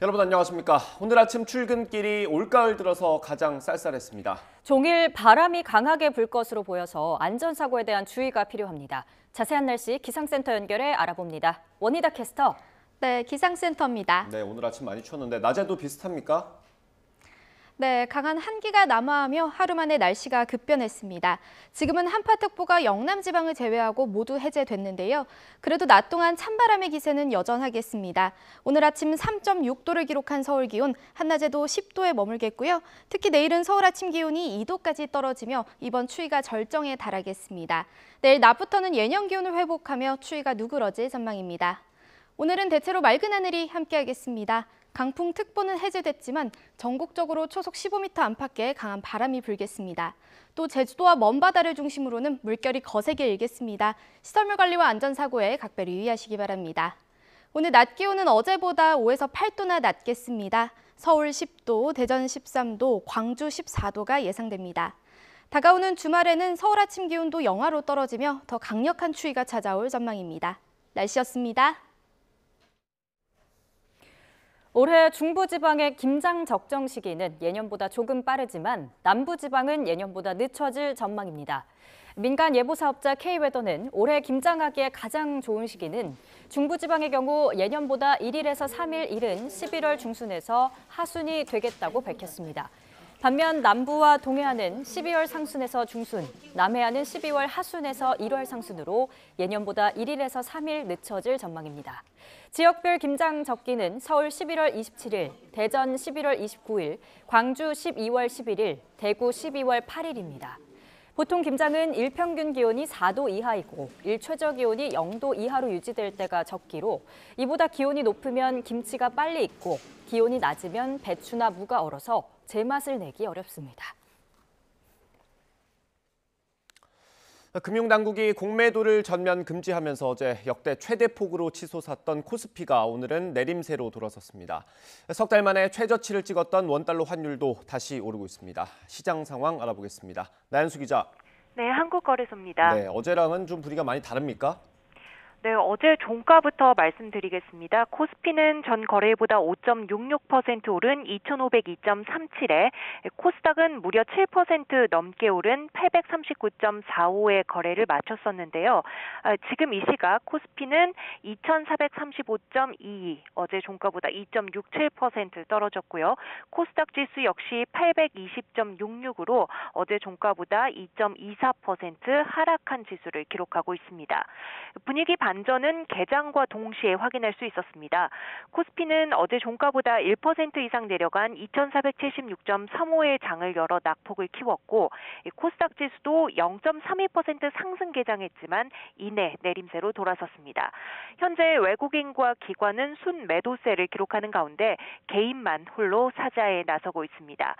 여러분 안녕하십니까? 오늘 아침 출근길이 올가을 들어서 가장 쌀쌀했습니다. 종일 바람이 강하게 불 것으로 보여서 안전사고에 대한 주의가 필요합니다. 자세한 날씨 기상센터 연결해 알아봅니다. 원희다 캐스터. 네, 기상센터입니다. 네, 오늘 아침 많이 추웠는데 낮에도 비슷합니까? 네, 강한 한기가 남하하며 하루 만에 날씨가 급변했습니다. 지금은 한파특보가 영남 지방을 제외하고 모두 해제됐는데요. 그래도 낮 동안 찬바람의 기세는 여전하겠습니다. 오늘 아침 3.6도를 기록한 서울 기온, 한낮에도 10도에 머물겠고요. 특히 내일은 서울 아침 기온이 2도까지 떨어지며 이번 추위가 절정에 달하겠습니다. 내일 낮부터는 예년 기온을 회복하며 추위가 누그러질 전망입니다. 오늘은 대체로 맑은 하늘이 함께하겠습니다. 강풍특보는 해제됐지만 전국적으로 초속 15m 안팎의 강한 바람이 불겠습니다. 또 제주도와 먼바다를 중심으로는 물결이 거세게 일겠습니다. 시설물 관리와 안전사고에 각별히 유의하시기 바랍니다. 오늘 낮 기온은 어제보다 5에서 8도나 낮겠습니다. 서울 10도, 대전 13도, 광주 14도가 예상됩니다. 다가오는 주말에는 서울 아침 기온도 영하로 떨어지며 더 강력한 추위가 찾아올 전망입니다. 날씨였습니다. 올해 중부지방의 김장 적정 시기는 예년보다 조금 빠르지만 남부지방은 예년보다 늦춰질 전망입니다. 민간 예보사업자 K웨더는 올해 김장하기에 가장 좋은 시기는 중부지방의 경우 예년보다 1일에서 3일 이른 11월 중순에서 하순이 되겠다고 밝혔습니다. 반면 남부와 동해안은 12월 상순에서 중순, 남해안은 12월 하순에서 1월 상순으로 예년보다 1일에서 3일 늦춰질 전망입니다. 지역별 김장 적기는 서울 11월 27일, 대전 11월 29일, 광주 12월 11일, 대구 12월 8일입니다. 보통 김장은 일평균 기온이 4도 이하이고 일최저 기온이 0도 이하로 유지될 때가 적기로 이보다 기온이 높으면 김치가 빨리 익고 기온이 낮으면 배추나 무가 얼어서 제맛을 내기 어렵습니다. 금융당국이 공매도를 전면 금지하면서 어제 역대 최대 폭으로 치솟았던 코스피가 오늘은 내림세로 돌아섰습니다. 석 달 만에 최저치를 찍었던 원달러 환율도 다시 오르고 있습니다. 시장 상황 알아보겠습니다. 나연수 기자. 네, 한국거래소입니다. 네, 어제랑은 좀 분위기가 많이 다릅니까? 네, 어제 종가부터 말씀드리겠습니다. 코스피는 전 거래일보다 5.66% 오른 2,502.37에, 코스닥은 무려 7% 넘게 오른 839.45에 거래를 마쳤었는데요. 지금 이 시각 코스피는 2,435.22, 어제 종가보다 2.67% 떨어졌고요. 코스닥 지수 역시 820.66으로 어제 종가보다 2.24% 하락한 지수를 기록하고 있습니다. 분위기 반전은 개장과 동시에 확인할 수 있었습니다. 코스피는 어제 종가보다 1% 이상 내려간 2,476.35의 장을 열어 낙폭을 키웠고 코스닥 지수도 0.32% 상승 개장했지만 이내 내림세로 돌아섰습니다. 현재 외국인과 기관은 순매도세를 기록하는 가운데 개인만 홀로 사자에 나서고 있습니다.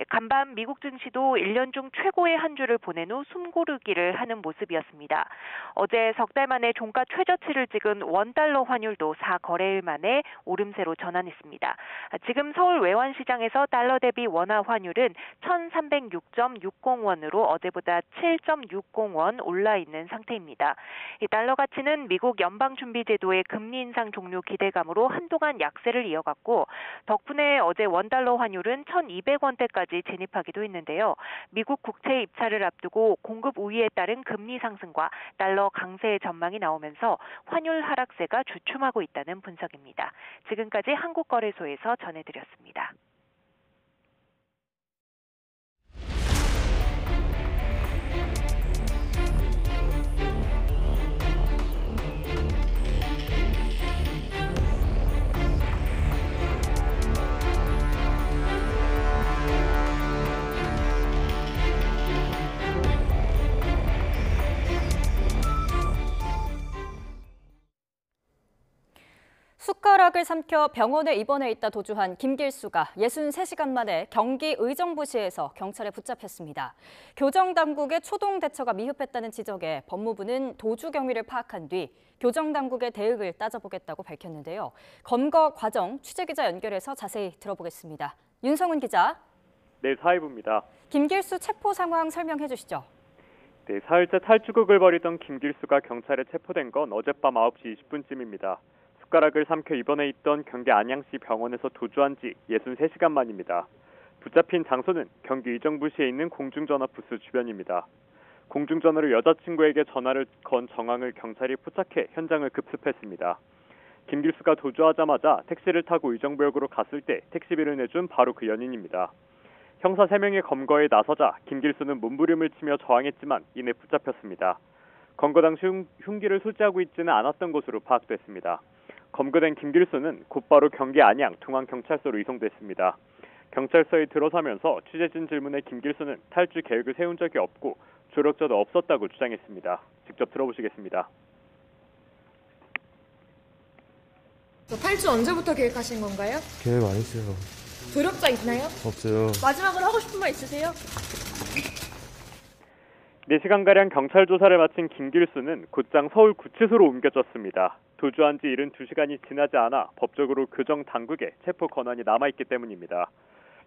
간밤 미국 증시도 1년 중 최고의 한 주를 보낸 후 숨고르기를 하는 모습이었습니다. 어제 석 달 만에 종가 최저치를 찍은 원달러 환율도 4거래일 만에 오름세로 전환했습니다. 지금 서울 외환시장에서 달러 대비 원화 환율은 1,306.60원으로 어제보다 7.60원 올라 있는 상태입니다. 이 달러 가치는 미국 연방준비제도의 금리 인상 종료 기대감으로 한동안 약세를 이어갔고 덕분에 어제 원달러 환율은 1,200원대까지 진입하기도 했는데요. 미국 국채 입찰을 앞두고 공급 우위에 따른 금리 상승과 달러 강세의 전망이 나오면서 환율 하락세가 주춤하고 있다는 분석입니다. 지금까지 한국거래소에서 전해드렸습니다. 숟가락을 삼켜 병원에 입원해 있다 도주한 김길수가 63시간 만에 경기 의정부시에서 경찰에 붙잡혔습니다. 교정당국의 초동 대처가 미흡했다는 지적에 법무부는 도주 경위를 파악한 뒤 교정당국의 대응을 따져보겠다고 밝혔는데요. 검거 과정 취재기자 연결해서 자세히 들어보겠습니다. 윤성훈 기자. 네, 사회부입니다. 김길수 체포 상황 설명해 주시죠. 네, 사흘째 탈주극을 벌이던 김길수가 경찰에 체포된 건 어젯밤 9시 20분쯤입니다. 숟가락을 삼켜 입원해 있던 경기 안양시 병원에서 도주한 지 63시간 만입니다. 붙잡힌 장소는 경기 의정부시에 있는 공중전화 부스 주변입니다. 공중전화로 여자친구에게 전화를 건 정황을 경찰이 포착해 현장을 급습했습니다. 김길수가 도주하자마자 택시를 타고 의정부역으로 갔을 때 택시비를 내준 바로 그 연인입니다. 형사 3명의 검거에 나서자 김길수는 몸부림을 치며 저항했지만 이내 붙잡혔습니다. 검거 당시 흉기를 소지하고 있지는 않았던 것으로 파악됐습니다. 검거된 김길수는 곧바로 경기 안양 중앙경찰서로 이송됐습니다. 경찰서에 들어서면서 취재진 질문에 김길수는 탈주 계획을 세운 적이 없고 조력자도 없었다고 주장했습니다. 직접 들어보시겠습니다. 탈주 언제부터 계획하신 건가요? 계획 안 했어요. 조력자 있나요? 없어요. 마지막으로 하고 싶은 말 있으세요? 4시간가량 경찰 조사를 마친 김길수는 곧장 서울 구치소로 옮겨졌습니다. 도주한 지 72시간이 지나지 않아 법적으로 교정 당국에 체포 권한이 남아있기 때문입니다.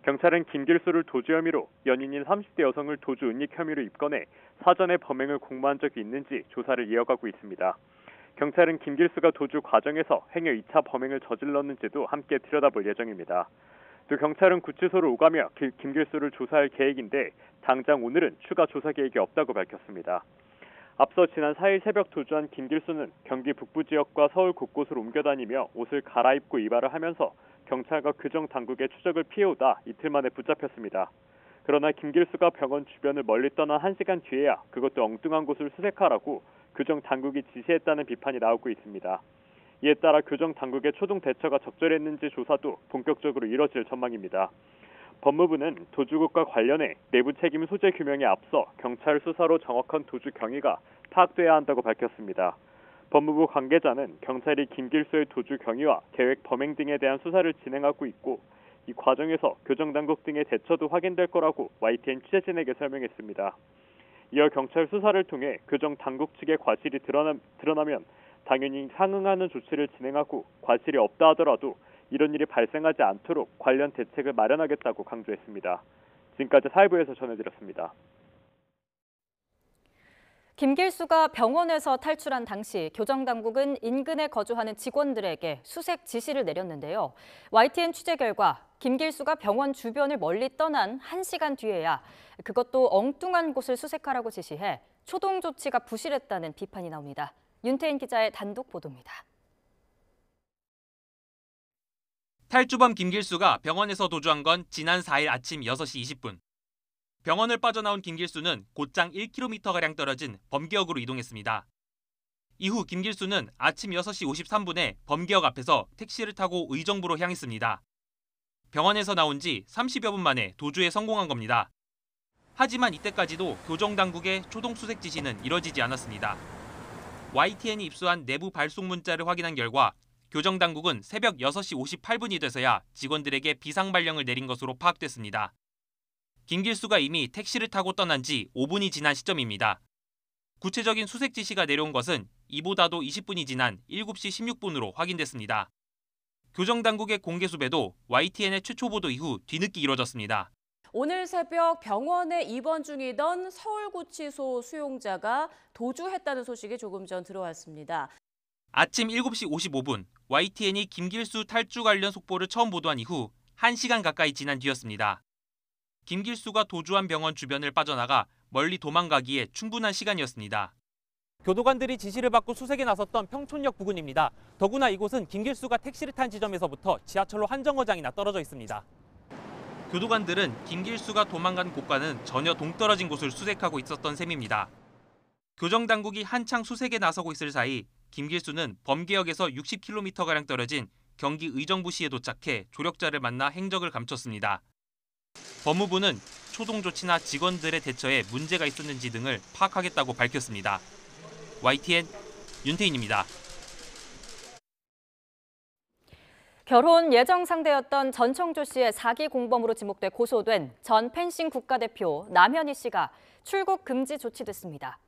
경찰은 김길수를 도주 혐의로 연인인 30대 여성을 도주 은닉 혐의로 입건해 사전에 범행을 공모한 적이 있는지 조사를 이어가고 있습니다. 경찰은 김길수가 도주 과정에서 행여 2차 범행을 저질렀는지도 함께 들여다볼 예정입니다. 또 경찰은 구치소를 오가며 김길수를 조사할 계획인데 당장 오늘은 추가 조사 계획이 없다고 밝혔습니다. 앞서 지난 4일 새벽 도주한 김길수는 경기 북부 지역과 서울 곳곳을 옮겨다니며 옷을 갈아입고 이발을 하면서 경찰과 교정 당국의 추적을 피해오다 이틀 만에 붙잡혔습니다. 그러나 김길수가 병원 주변을 멀리 떠난 1시간 뒤에야 그것도 엉뚱한 곳을 수색하라고 교정 당국이 지시했다는 비판이 나오고 있습니다. 이에 따라 교정 당국의 초동 대처가 적절했는지 조사도 본격적으로 이뤄질 전망입니다. 법무부는 도주국과 관련해 내부 책임 소재 규명에 앞서 경찰 수사로 정확한 도주 경위가 파악돼야 한다고 밝혔습니다. 법무부 관계자는 경찰이 김길수의 도주 경위와 계획 범행 등에 대한 수사를 진행하고 있고 이 과정에서 교정당국 등의 대처도 확인될 거라고 YTN 취재진에게 설명했습니다. 이어 경찰 수사를 통해 교정당국 측의 과실이 드러나면 당연히 상응하는 조치를 진행하고 과실이 없다 하더라도 이런 일이 발생하지 않도록 관련 대책을 마련하겠다고 강조했습니다. 지금까지 사회부에서 전해드렸습니다. 김길수가 병원에서 탈출한 당시 교정당국은 인근에 거주하는 직원들에게 수색 지시를 내렸는데요. YTN 취재 결과 김길수가 병원 주변을 멀리 떠난 1시간 뒤에야 그것도 엉뚱한 곳을 수색하라고 지시해 초동 조치가 부실했다는 비판이 나옵니다. 윤태인 기자의 단독 보도입니다. 탈주범 김길수가 병원에서 도주한 건 지난 4일 아침 6시 20분. 병원을 빠져나온 김길수는 곧장 1km가량 떨어진 범기역으로 이동했습니다. 이후 김길수는 아침 6시 53분에 범기역 앞에서 택시를 타고 의정부로 향했습니다. 병원에서 나온 지 30여 분 만에 도주에 성공한 겁니다. 하지만 이때까지도 교정당국의 초동 수색 지시는 이뤄지지 않았습니다. YTN이 입수한 내부 발송 문자를 확인한 결과 교정당국은 새벽 6시 58분이 돼서야 직원들에게 비상발령을 내린 것으로 파악됐습니다. 김길수가 이미 택시를 타고 떠난 지 5분이 지난 시점입니다. 구체적인 수색 지시가 내려온 것은 이보다도 20분이 지난 7시 16분으로 확인됐습니다. 교정당국의 공개 수배도 YTN의 최초 보도 이후 뒤늦게 이뤄졌습니다. 오늘 새벽 병원에 입원 중이던 서울구치소 수용자가 도주했다는 소식이 조금 전 들어왔습니다. 아침 7시 55분 YTN이 김길수 탈주 관련 속보를 처음 보도한 이후 1시간 가까이 지난 뒤였습니다. 김길수가 도주한 병원 주변을 빠져나가 멀리 도망가기에 충분한 시간이었습니다. 교도관들이 지시를 받고 수색에 나섰던 평촌역 부근입니다. 더구나 이곳은 김길수가 택시를 탄 지점에서부터 지하철로 한 정거장이나 떨어져 있습니다. 교도관들은 김길수가 도망간 곳과는 전혀 동떨어진 곳을 수색하고 있었던 셈입니다. 교정당국이 한창 수색에 나서고 있을 사이 김길수는 범계역에서 60km가량 떨어진 경기 의정부시에 도착해 조력자를 만나 행적을 감췄습니다. 법무부는 초동 조치나 직원들의 대처에 문제가 있었는지 등을 파악하겠다고 밝혔습니다. YTN 윤태인입니다. 결혼 예정 상대였던 전청조 씨의 사기 공범으로 지목돼 고소된 전 펜싱 국가대표 남현희 씨가 출국 금지 조치됐습니다.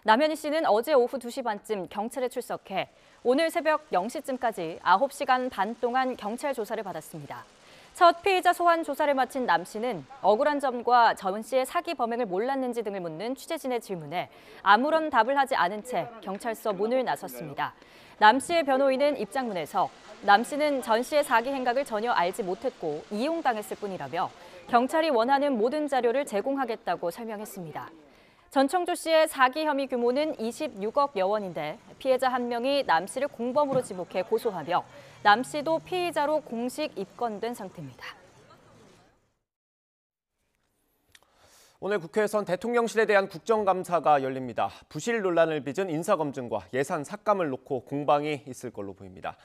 남현희 씨는 어제 오후 2시 반쯤 경찰에 출석해 오늘 새벽 0시쯤까지 9시간 반 동안 경찰 조사를 받았습니다. 첫 피의자 소환 조사를 마친 남 씨는 억울한 점과 전 씨의 사기 범행을 몰랐는지 등을 묻는 취재진의 질문에 아무런 답을 하지 않은 채 경찰서 문을 나섰습니다. 남 씨의 변호인은 입장문에서 남 씨는 전 씨의 사기 행각을 전혀 알지 못했고 이용당했을 뿐이라며 경찰이 원하는 모든 자료를 제공하겠다고 설명했습니다. 전청조 씨의 사기 혐의 규모는 26억여 원인데 피해자 한 명이 남 씨를 공범으로 지목해 고소하며 남 씨도 피의자로 공식 입건된 상태입니다. 오늘 국회에선 대통령실에 대한 국정감사가 열립니다. 부실 논란을 빚은 인사검증과 예산 삭감을 놓고 공방이 있을 걸로 보입니다.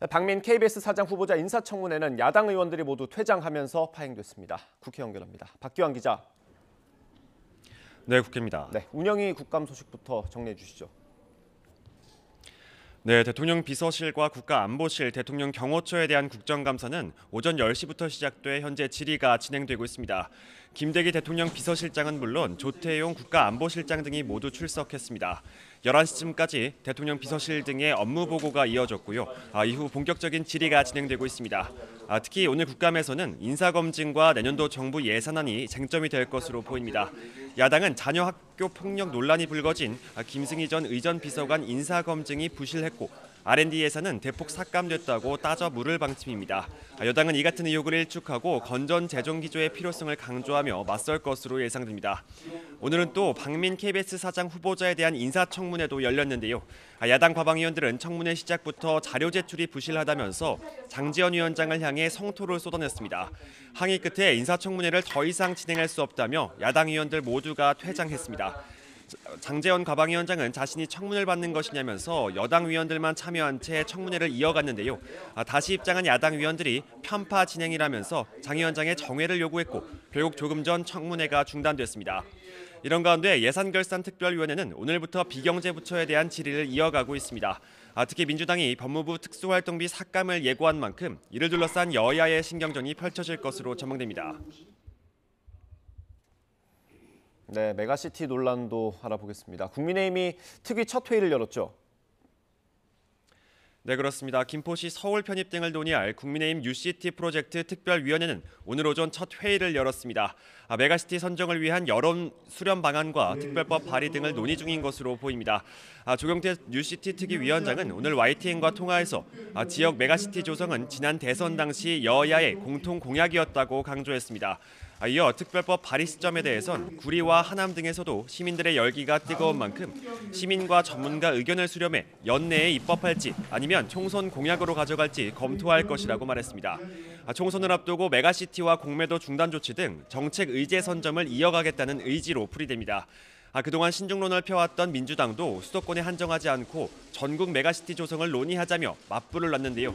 박민 KBS 사장 후보자 인사청문회는 야당 의원들이 모두 퇴장하면서 파행됐습니다. 국회 연결합니다. 박기환 기자. 네, 국회입니다. 네, 운영위 국감 소식부터 정리해 주시죠. 네, 대통령 비서실과 국가안보실, 대통령 경호처에 대한 국정감사는 오전 10시부터 시작돼 현재 질의가 진행되고 있습니다. 김대기 대통령 비서실장은 물론 조태용 국가안보실장 등이 모두 출석했습니다. 11시쯤까지 대통령 비서실 등의 업무 보고가 이어졌고요. 이후 본격적인 질의가 진행되고 있습니다. 특히 오늘 국감에서는 인사검증과 내년도 정부 예산안이 쟁점이 될 것으로 보입니다. 야당은 자녀 학교 폭력 논란이 불거진 김승희 전 의전 비서관 인사검증이 부실했고 R&D 예산은 대폭 삭감됐다고 따져 물을 방침입니다. 여당은 이 같은 의혹을 일축하고 건전 재정 기조의 필요성을 강조하며 맞설 것으로 예상됩니다. 오늘은 또 박민 KBS 사장 후보자에 대한 인사청문회도 열렸는데요. 야당 과방위원들은 청문회 시작부터 자료 제출이 부실하다면서 장제원 위원장을 향해 성토를 쏟아냈습니다. 항의 끝에 인사청문회를 더 이상 진행할 수 없다며 야당 의원들 모두가 퇴장했습니다. 장제원 과방위원장은 자신이 청문회를 받는 것이냐면서 여당 위원들만 참여한 채 청문회를 이어갔는데요. 다시 입장한 야당 위원들이 편파 진행이라면서 장 위원장의 정회를 요구했고 결국 조금 전 청문회가 중단됐습니다. 이런 가운데 예산결산특별위원회는 오늘부터 비경제 부처에 대한 질의를 이어가고 있습니다. 특히 민주당이 법무부 특수활동비 삭감을 예고한 만큼 이를 둘러싼 여야의 신경전이 펼쳐질 것으로 전망됩니다. 네, 메가시티 논란도 알아보겠습니다. 국민의힘이 특위 첫 회의를 열었죠. 네, 그렇습니다. 김포시 서울 편입 등을 논의할 국민의힘 UCT 프로젝트 특별위원회는 오늘 오전 첫 회의를 열었습니다. 메가시티 선정을 위한 여론 수렴 방안과 특별법 발의 등을 논의 중인 것으로 보입니다. 조경태 UCT 특위위원장은 오늘 YTN과 통화에서 지역 메가시티 조성은 지난 대선 당시 여야의 공통 공약이었다고 강조했습니다. 이어 특별법 발의 시점에 대해선 구리와 하남 등에서도 시민들의 열기가 뜨거운 만큼 시민과 전문가 의견을 수렴해 연내에 입법할지 아니면 총선 공약으로 가져갈지 검토할 것이라고 말했습니다. 총선을 앞두고 메가시티와 공매도 중단 조치 등 정책 의제 선점을 이어가겠다는 의지로 풀이됩니다. 그동안 신중론을 펴왔던 민주당도 수도권에 한정하지 않고 전국 메가시티 조성을 논의하자며 맞불을 놨는데요.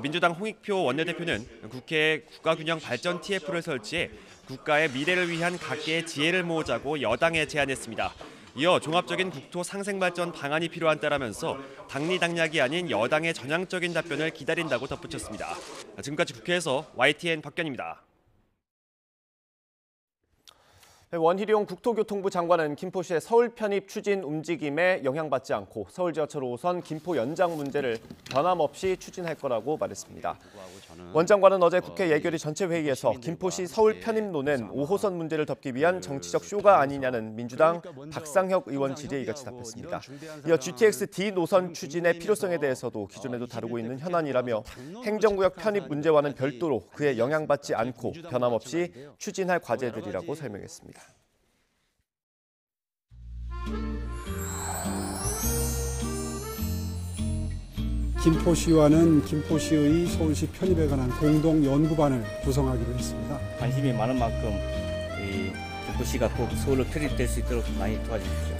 민주당 홍익표 원내대표는 국회에 국가균형 발전 TF를 설치해 국가의 미래를 위한 각계의 지혜를 모으자고 여당에 제안했습니다. 이어 종합적인 국토 상생 발전 방안이 필요한 때라면서 당리당략이 아닌 여당의 전향적인 답변을 기다린다고 덧붙였습니다. 지금까지 국회에서 YTN 박견입니다. 원희룡 국토교통부 장관은 김포시의 서울 편입 추진 움직임에 영향받지 않고 서울 지하철 5호선 김포 연장 문제를 변함없이 추진할 거라고 말했습니다. 원 장관은 어제 국회 예결위 전체 회의에서 김포시 서울 편입론은 5호선 문제를 덮기 위한 정치적 쇼가 아니냐는 민주당 박상혁 의원 질의에 이같이 답했습니다. 이어 GTX D 노선 추진의 필요성에 대해서도 기존에도 다루고 있는 현안이라며 행정구역 편입 문제와는 별도로 그에 영향받지 않고 변함없이 추진할 과제들이라고 설명했습니다. 김포시와는 김포시의 서울시 편입에 관한 공동 연구반을 구성하기로 했습니다. 관심이 많은 만큼 이 김포시가 꼭 서울로 편입될 수 있도록 많이 도와주십시오.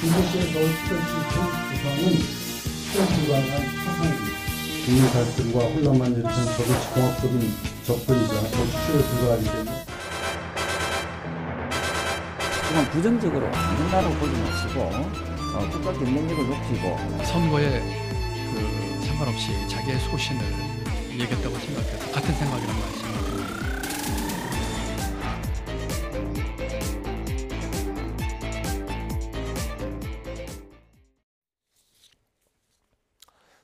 김포시의 서울 편입 구성은 불가능한 사상입니다. 국민 갈등과 혼란만 일으키는 저도 공학적인 접근이자 정치에 불과하기 때문에 그냥 부정적으로 안 된다고 보지 마시고 국가 경쟁력을 높이고 선거에 상관없이 자기의 소신을 얘기했다고 생각해서 같은 생각이라는 말씀입니다.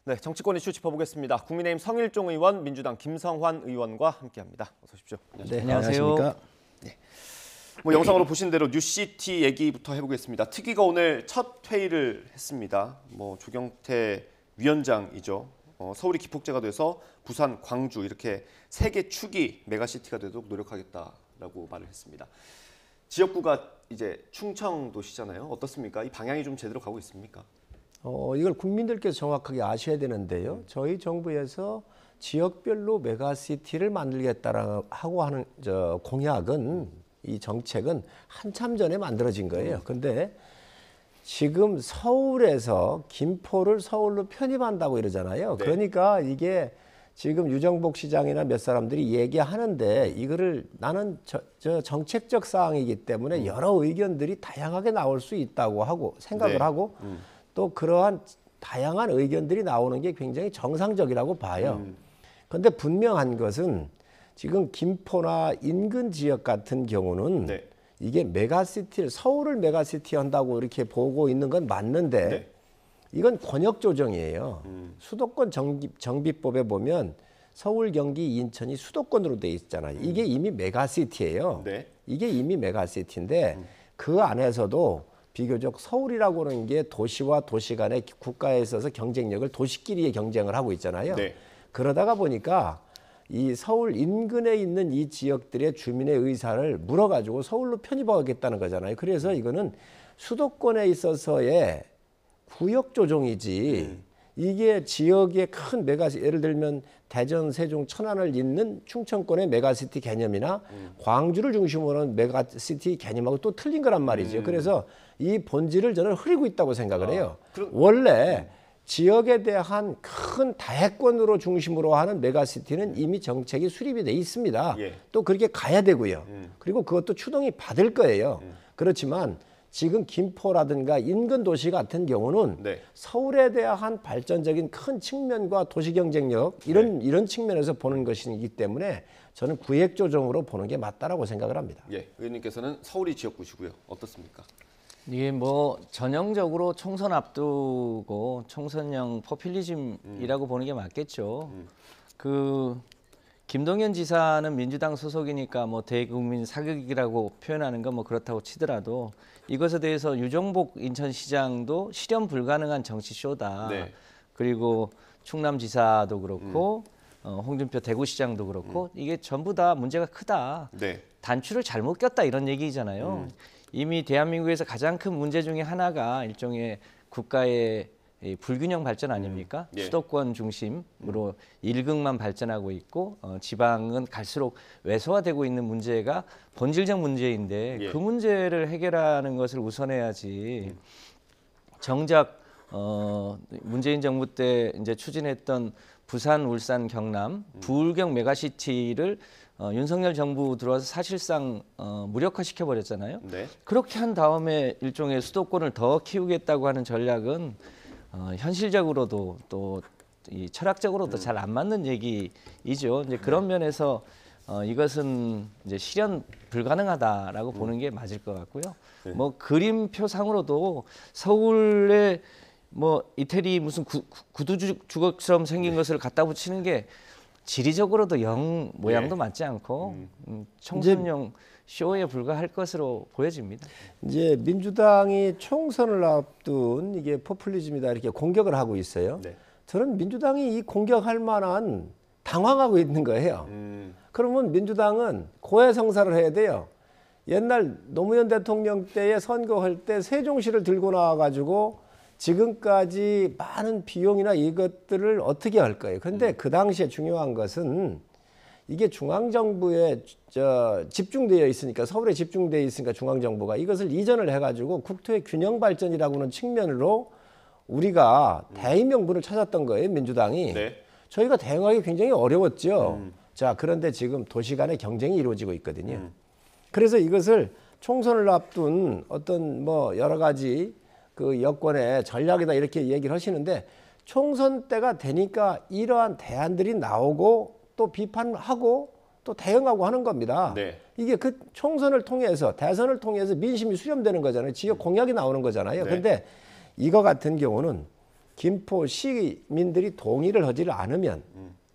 네, 정치권 이슈 짚어보겠습니다. 국민의힘 성일종 의원, 민주당 김성환 의원과 함께합니다. 어서 오십시오. 네, 안녕하세요. 네. 뭐 영상으로 보신 대로 뉴시티 얘기부터 해보겠습니다. 특위가 오늘 첫 회의를 했습니다. 뭐 조경태 위원장이죠. 서울이 기폭제가 돼서 부산, 광주 이렇게 3개 축이 메가시티가 되도록 노력하겠다라고 말을 했습니다. 지역구가 이제 충청도시잖아요. 어떻습니까? 이 방향이 좀 제대로 가고 있습니까? 이걸 국민들께서 정확하게 아셔야 되는데요. 저희 정부에서 지역별로 메가시티를 만들겠다라고 하는 공약은 이 정책은 한참 전에 만들어진 거예요. 근데 지금 서울에서 김포를 서울로 편입한다고 이러잖아요. 네. 그러니까 이게 지금 유정복 시장이나 몇 사람들이 얘기하는데 이거를 나는 정책적 사항이기 때문에 여러 의견들이 다양하게 나올 수 있다고 하고 생각을 네. 하고 또 그러한 다양한 의견들이 나오는 게 굉장히 정상적이라고 봐요. 그런데 분명한 것은 지금 김포나 인근 지역 같은 경우는 네. 이게 메가시티를 서울을 메가시티 한다고 이렇게 보고 있는 건 맞는데 네. 이건 권역 조정이에요. 수도권 정비법에 보면 서울, 경기, 인천이 수도권으로 돼 있잖아요. 이게 이미 메가시티예요. 네. 이게 이미 메가시티인데 그 안에서도 비교적 서울이라고 하는 게 도시와 도시 간의 국가에 있어서 경쟁력을 도시끼리의 경쟁을 하고 있잖아요. 네. 그러다가 보니까 이 서울 인근에 있는 이 지역들의 주민의 의사를 물어가지고 서울로 편입하겠다는 거잖아요. 그래서 이거는 수도권에 있어서의 구역 조정이지 이게 지역의 큰 메가시티, 예를 들면 대전, 세종, 천안을 잇는 충청권의 메가시티 개념이나 광주를 중심으로 하는 메가시티 개념하고 또 틀린 거란 말이죠. 그래서 이 본질을 저는 흐리고 있다고 생각을 해요. 원래 지역에 대한 큰 다해권으로 중심으로 하는 메가시티는 이미 정책이 수립이 돼 있습니다. 예. 또 그렇게 가야 되고요. 그리고 그것도 추동이 받을 거예요. 그렇지만 지금 김포라든가 인근 도시 같은 경우는 네. 서울에 대한 발전적인 큰 측면과 도시 경쟁력 이런 측면에서 보는 것이기 때문에 저는 구획 조정으로 보는 게 맞다라고 생각을 합니다. 예, 의원님께서는 서울이 지역구시고요. 어떻습니까? 이게 뭐 전형적으로 총선 앞두고 총선형 포퓰리즘이라고 보는 게 맞겠죠. 그 김동연 지사는 민주당 소속이니까 뭐 대국민 사격이라고 표현하는 건 뭐 그렇다고 치더라도 이것에 대해서 유정복 인천시장도 실현 불가능한 정치 쇼다. 네. 그리고 충남지사도 그렇고 홍준표 대구시장도 그렇고 이게 전부 다 문제가 크다. 네. 단추를 잘못 꼈다 이런 얘기잖아요. 이미 대한민국에서 가장 큰 문제 중에 하나가 일종의 국가의 이 불균형 발전 아닙니까? 예. 수도권 중심으로 일극만 발전하고 있고 지방은 갈수록 외소화되고 있는 문제가 본질적 문제인데 예. 그 문제를 해결하는 것을 우선해야지. 정작 문재인 정부 때 이제 추진했던 부산, 울산, 경남 부울경 메가시티를 윤석열 정부 들어와서 사실상 무력화시켜 버렸잖아요. 네. 그렇게 한 다음에 일종의 수도권을 더 키우겠다고 하는 전략은 현실적으로도 또 이 철학적으로도 잘 안 맞는 얘기이죠. 이제 그런 면에서 이것은 이제 실현 불가능하다라고 보는 게 맞을 것 같고요. 네. 뭐 그림표상으로도 서울에 뭐 이태리 무슨 구두 주걱처럼 생긴 것을 갖다 붙이는 게 지리적으로도 영 모양도 맞지 않고 총선용 쇼에 불과할 것으로 보여집니다. 이제 민주당이 총선을 앞둔 이게 포퓰리즘이다 이렇게 공격을 하고 있어요. 네. 저는 민주당이 이 공격할 만한 당황하고 있는 거예요. 그러면 민주당은 고해성사를 해야 돼요. 옛날 노무현 대통령 때에 선거할 때 세종시를 들고 나와가지고 지금까지 많은 비용이나 이것들을 어떻게 할 거예요. 그런데 그 당시에 중요한 것은 이게 중앙정부에 집중되어 있으니까 서울에 집중되어 있으니까 중앙정부가 이것을 이전을 해가지고 국토의 균형 발전이라고 하는 측면으로 우리가 대의 명분을 찾았던 거예요. 민주당이. 네. 저희가 대응하기 굉장히 어려웠죠. 자, 그런데 지금 도시 간의 경쟁이 이루어지고 있거든요. 그래서 이것을 총선을 앞둔 어떤 뭐 여러 가지 그 여권의 전략이다 이렇게 얘기를 하시는데 총선 때가 되니까 이러한 대안들이 나오고 또 비판하고 또 대응하고 하는 겁니다. 네. 이게 그 총선을 통해서 대선을 통해서 민심이 수렴되는 거잖아요. 지역 공약이 나오는 거잖아요. 그런데 네. 이거 같은 경우는 김포 시민들이 동의를 하지를 않으면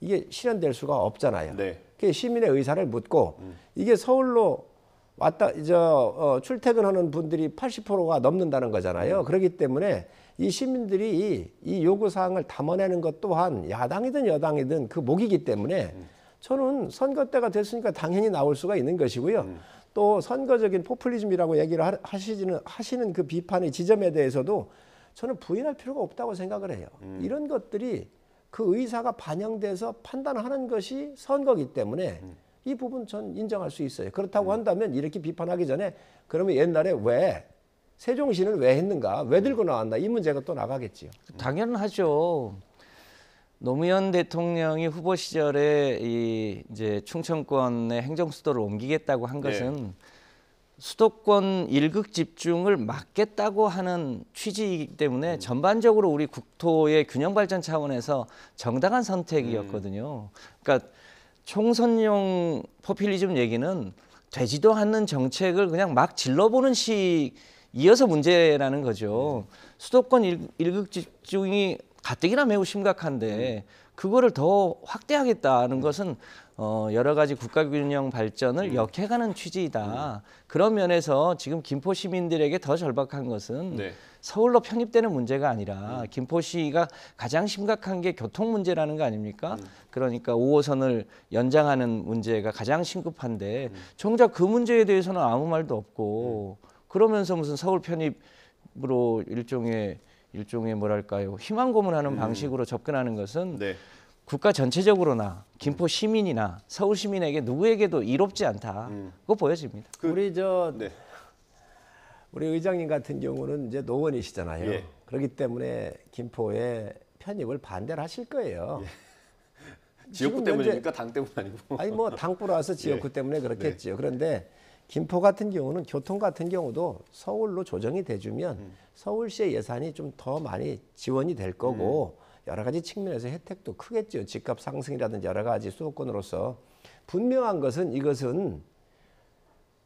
이게 실현될 수가 없잖아요. 네. 그게 시민의 의사를 묻고 이게 서울로 왔다 출퇴근하는 분들이 80%가 넘는다는 거잖아요. 그렇기 때문에 이 시민들이 이 요구 사항을 담아내는 것 또한 야당이든 여당이든 그 목이기 때문에 저는 선거 때가 됐으니까 당연히 나올 수가 있는 것이고요. 또 선거적인 포퓰리즘이라고 얘기를 하시는 그 비판의 지점에 대해서도 저는 부인할 필요가 없다고 생각을 해요. 이런 것들이 그 의사가 반영돼서 판단하는 것이 선거이기 때문에 이 부분 전 인정할 수 있어요. 그렇다고 한다면 이렇게 비판하기 전에 그러면 옛날에 왜 세종시는 왜 했는가? 왜 들고 나왔나? 이 문제가 또 나가겠지요. 당연하죠. 노무현 대통령이 후보 시절에 이제 충청권의 행정수도를 옮기겠다고 한 것은 수도권 일극 집중을 막겠다고 하는 취지이기 때문에 전반적으로 우리 국토의 균형 발전 차원에서 정당한 선택이었거든요. 그러니까 총선용 포퓰리즘 얘기는 되지도 않는 정책을 그냥 막 질러보는 식이어서 문제라는 거죠. 수도권 일극 집중이 가뜩이나 매우 심각한데 그거를 더 확대하겠다는 것은 여러 가지 국가균형 발전을 역해가는 취지이다. 그런 면에서 지금 김포 시민들에게 더 절박한 것은 서울로 편입되는 문제가 아니라 김포시가 가장 심각한 게 교통 문제라는 거 아닙니까? 그러니까 5호선을 연장하는 문제가 가장 심급한데 정작 그 문제에 대해서는 아무 말도 없고 그러면서 무슨 서울 편입으로 일종의 뭐랄까요, 희망 고문하는 방식으로 접근하는 것은 국가 전체적으로나 김포 시민이나 서울 시민에게 누구에게도 이롭지 않다. 그거 보여집니다. 우리 의장님 같은 경우는 이제 노원이시잖아요. 예. 그렇기 때문에 김포에 편입을 반대를 하실 거예요. 지역구 때문입니까? 당 때문 아니고? 아니 뭐 당구라서 지역구 때문에 그렇겠지요. 그런데 김포 같은 경우는 교통 같은 경우도 서울로 조정이 돼주면 서울시의 예산이 좀 더 많이 지원이 될 거고 여러 가지 측면에서 혜택도 크겠죠. 집값 상승이라든지 여러 가지 수도권으로서. 분명한 것은 이것은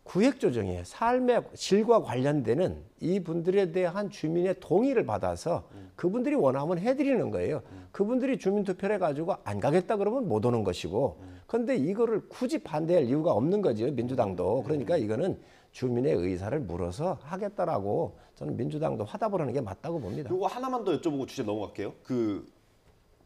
구획조정이에요. 삶의 질과 관련되는 이분들에 대한 주민의 동의를 받아서 그분들이 원하면 해드리는 거예요. 그분들이 주민투표를 해가지고 안 가겠다 그러면 못 오는 것이고 그런데 이거를 굳이 반대할 이유가 없는 거죠. 민주당도. 그러니까 이거는 주민의 의사를 물어서 하겠다라고 저는 민주당도 화답을 하는 게 맞다고 봅니다. 이거 하나만 더 여쭤보고 주제 넘어갈게요.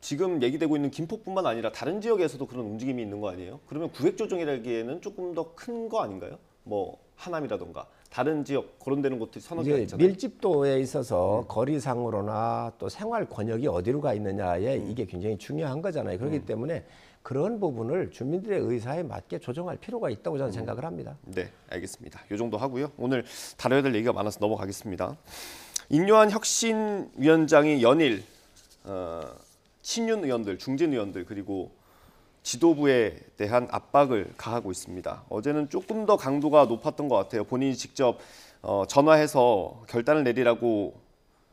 지금 얘기되고 있는 김포뿐만 아니라 다른 지역에서도 그런 움직임이 있는 거 아니에요? 그러면 구획조정이라기에는 조금 더 큰 거 아닌가요? 뭐 하남이라던가 다른 지역 그런 데는 곳들이 서너 개가 있잖아요. 밀집도에 있어서 거리상으로나 또 생활 권역이 어디로 가 있느냐에 이게 굉장히 중요한 거잖아요. 그렇기 때문에 그런 부분을 주민들의 의사에 맞게 조정할 필요가 있다고 저는 생각을 합니다. 네, 알겠습니다. 이 정도 하고요. 오늘 다뤄야 될 얘기가 많아서 넘어가겠습니다. 인요한 혁신위원장이 연일 친윤 의원들, 중진 의원들 그리고 지도부에 대한 압박을 가하고 있습니다. 어제는 조금 더 강도가 높았던 것 같아요. 본인이 직접 전화해서 결단을 내리라고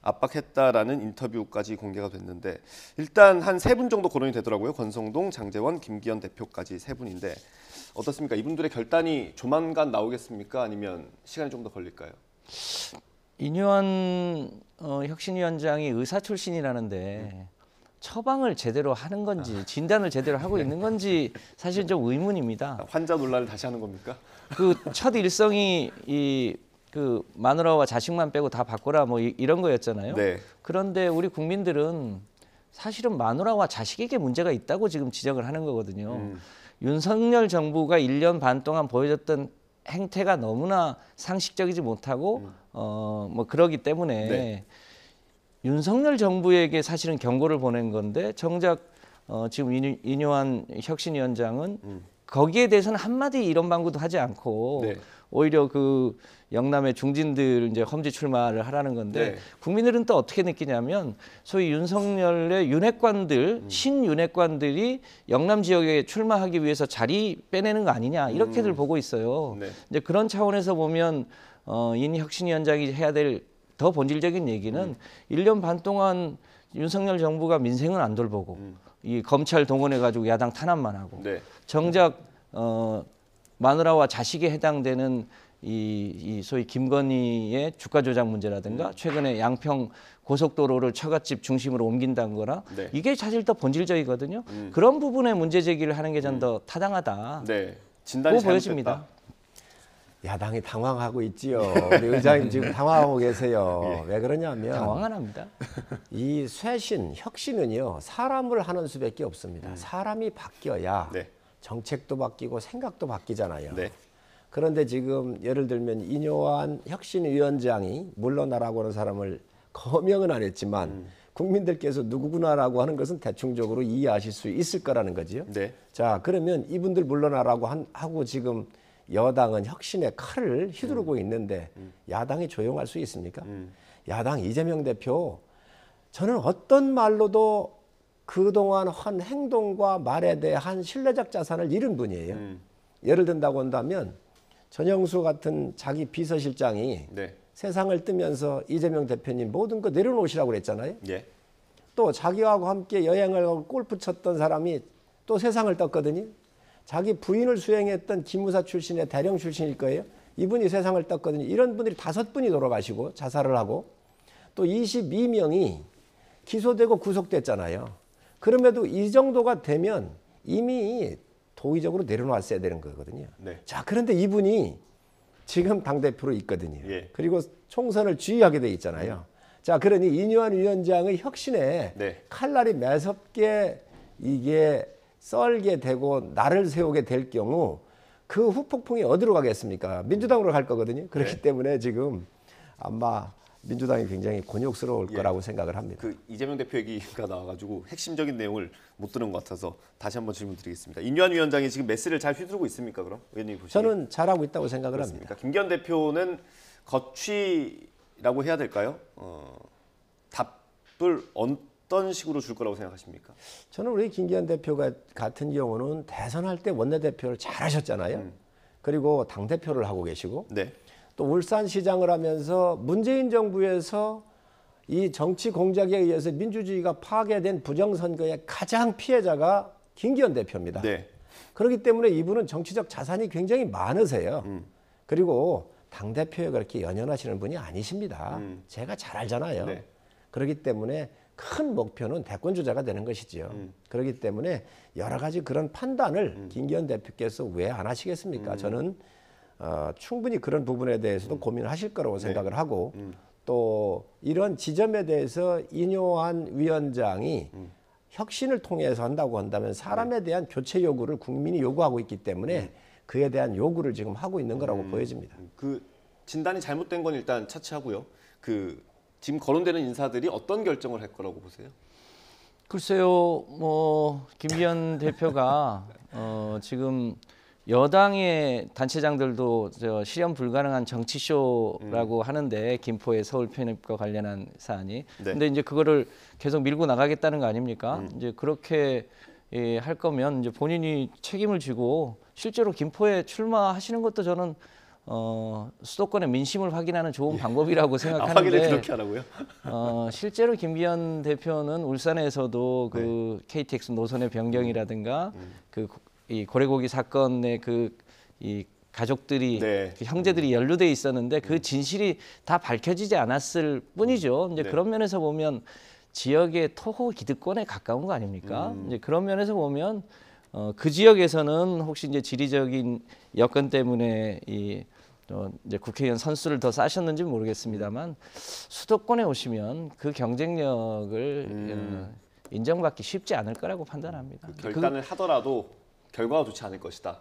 압박했다라는 인터뷰까지 공개가 됐는데 일단 한 3분 정도 거론이 되더라고요. 권성동, 장제원, 김기현 대표까지 3분인데 어떻습니까? 이분들의 결단이 조만간 나오겠습니까? 아니면 시간이 좀 더 걸릴까요? 인요한 혁신위원장이 의사 출신이라는데 처방을 제대로 하는 건지 진단을 제대로 하고 있는 건지 사실 좀 의문입니다. 환자 논란을 다시 하는 겁니까? 그 첫 일성이 그 마누라와 자식만 빼고 다 바꿔라 뭐 이런 거였잖아요. 그런데 우리 국민들은 사실은 마누라와 자식에게 문제가 있다고 지금 지적을 하는 거거든요. 윤석열 정부가 1년 반 동안 보여줬던 행태가 너무나 상식적이지 못하고 뭐 그러기 때문에 윤석열 정부에게 사실은 경고를 보낸 건데 정작 지금 인요한 혁신위원장은 거기에 대해서는 한마디 이런 방구도 하지 않고 오히려 그 영남의 중진들 이제 험지 출마를 하라는 건데 국민들은 또 어떻게 느끼냐면 소위 윤석열의 윤핵관들 신윤핵관들이 영남 지역에 출마하기 위해서 자리 빼내는 거 아니냐 이렇게들 보고 있어요. 이제 그런 차원에서 보면 인 혁신위원장이 해야 될 더 본질적인 얘기는 1년 반 동안 윤석열 정부가 민생은 안 돌보고 이 검찰 동원해가지고 야당 탄압만 하고 네. 정작 마누라와 자식에 해당되는 이 소위 김건희의 주가 조작 문제라든가 최근에 양평 고속도로를 처갓집 중심으로 옮긴다는 거나 네. 이게 사실 더 본질적이거든요. 그런 부분에 문제 제기를 하는 게 전 더 타당하다. 네. 진단이 보여집니다. 야당이 당황하고 있지요. 우리 의장님 지금 당황하고 계세요. 예. 왜 그러냐면 당황 안 합니다. 이 쇄신, 혁신은요. 사람을 하는 수밖에 없습니다. 사람이 바뀌어야 네. 정책도 바뀌고 생각도 바뀌잖아요. 네. 그런데 지금 예를 들면 이뇨한 혁신위원장이 물러나라고 하는 사람을 거명은 안 했지만 국민들께서 누구구나라고 하는 것은 대충적으로 이해하실 수 있을 거라는 거지요. 네. 자, 그러면 이분들 물러나라고 하고 지금 여당은 혁신의 칼을 휘두르고 있는데 야당이 조용할 수 있습니까? 야당 이재명 대표, 저는 어떤 말로도 그동안 한 행동과 말에 대한 신뢰적 자산을 잃은 분이에요. 예를 든다고 한다면 전영수 같은 자기 비서실장이 네. 세상을 뜨면서 이재명 대표님 모든 거 내려놓으시라고 그랬잖아요. 예. 또 자기하고 함께 여행을 가고 골프 쳤던 사람이 또 세상을 떴거든요. 자기 부인을 수행했던 기무사 출신의 대령 출신일 거예요. 이분이 세상을 떴거든요. 이런 분들이 5분이 돌아가시고 자살을 하고 또 22명이 기소되고 구속됐잖아요. 그럼에도 이 정도가 되면 이미 도의적으로 내려놨어야 되는 거거든요. 네. 자, 그런데 이분이 지금 당대표로 있거든요. 예. 그리고 총선을 지휘하게 돼 있잖아요. 자, 그러니 이뇨한 위원장의 혁신에 네. 칼날이 매섭게 이게 썰게 되고 날을 세우게 될 경우 그 후폭풍이 어디로 가겠습니까? 민주당으로 갈 거거든요. 그렇기 네. 때문에 지금 아마 민주당이 굉장히 곤욕스러울 예. 거라고 생각을 합니다. 그 이재명 대표 얘기가 나와가지고 핵심적인 내용을 못 들은 것 같아서 다시 한번 질문드리겠습니다. 이뇨한 위원장이 지금 메시를 잘 휘두르고 있습니까? 그럼 의원님 보시기에? 저는 잘하고 있다고 생각을 그렇습니까? 합니다. 김기현 대표는 거취라고 해야 될까요? 답을 어떤 식으로 줄 거라고 생각하십니까? 저는 우리 김기현 대표가 같은 경우는 대선할 때 원내대표를 잘 하셨잖아요. 그리고 당대표를 하고 계시고 네. 또 울산시장을 하면서 문재인 정부에서 이 정치 공작에 의해서 민주주의가 파괴된 부정선거의 가장 피해자가 김기현 대표입니다. 네. 그렇기 때문에 이분은 정치적 자산이 굉장히 많으세요. 그리고 당대표에 그렇게 연연하시는 분이 아니십니다. 제가 잘 알잖아요. 네. 그렇기 때문에 큰 목표는 대권 주자가 되는 것이지요. 그렇기 때문에 여러 가지 그런 판단을 김기현 대표께서 왜 안 하시겠습니까? 저는 충분히 그런 부분에 대해서도 고민하실 거라고 생각을 하고 또 이런 지점에 대해서 이뇨한 위원장이 혁신을 통해서 한다고 한다면 사람에 대한 교체 요구를 국민이 요구하고 있기 때문에 그에 대한 요구를 지금 하고 있는 거라고 보여집니다. 그 진단이 잘못된 건 일단 차치하고요. 그 지금 거론되는 인사들이 어떤 결정을 할 거라고 보세요? 글쎄요, 뭐 김기현 대표가 지금 여당의 단체장들도 실현 불가능한 정치쇼라고 하는데 김포의 서울 편입과 관련한 사안이. 네. 근데 이제 그거를 계속 밀고 나가겠다는 거 아닙니까? 이제 그렇게 할 거면 이제 본인이 책임을 지고 실제로 김포에 출마하시는 것도 저는 수도권의 민심을 확인하는 좋은 방법이라고 생각하는데 확인을 그렇게 하라고요? 실제로 김기현 대표는 울산에서도 그 KTX 노선의 변경이라든가 이 고래고기 사건의 이 가족들이 그 형제들이 연루돼 있었는데 그 진실이 다 밝혀지지 않았을 뿐이죠. 이제 그런 면에서 보면 지역의 토호 기득권에 가까운 거 아닙니까? 이제 그런 면에서 보면 그 지역에서는 혹시 이제 지리적인 여건 때문에 이제 국회의원 선수를 더 쌓으셨는지 모르겠습니다만 수도권에 오시면 그 경쟁력을 인정받기 쉽지 않을 거라고 판단합니다. 그 결단을 하더라도 결과가 좋지 않을 것이다.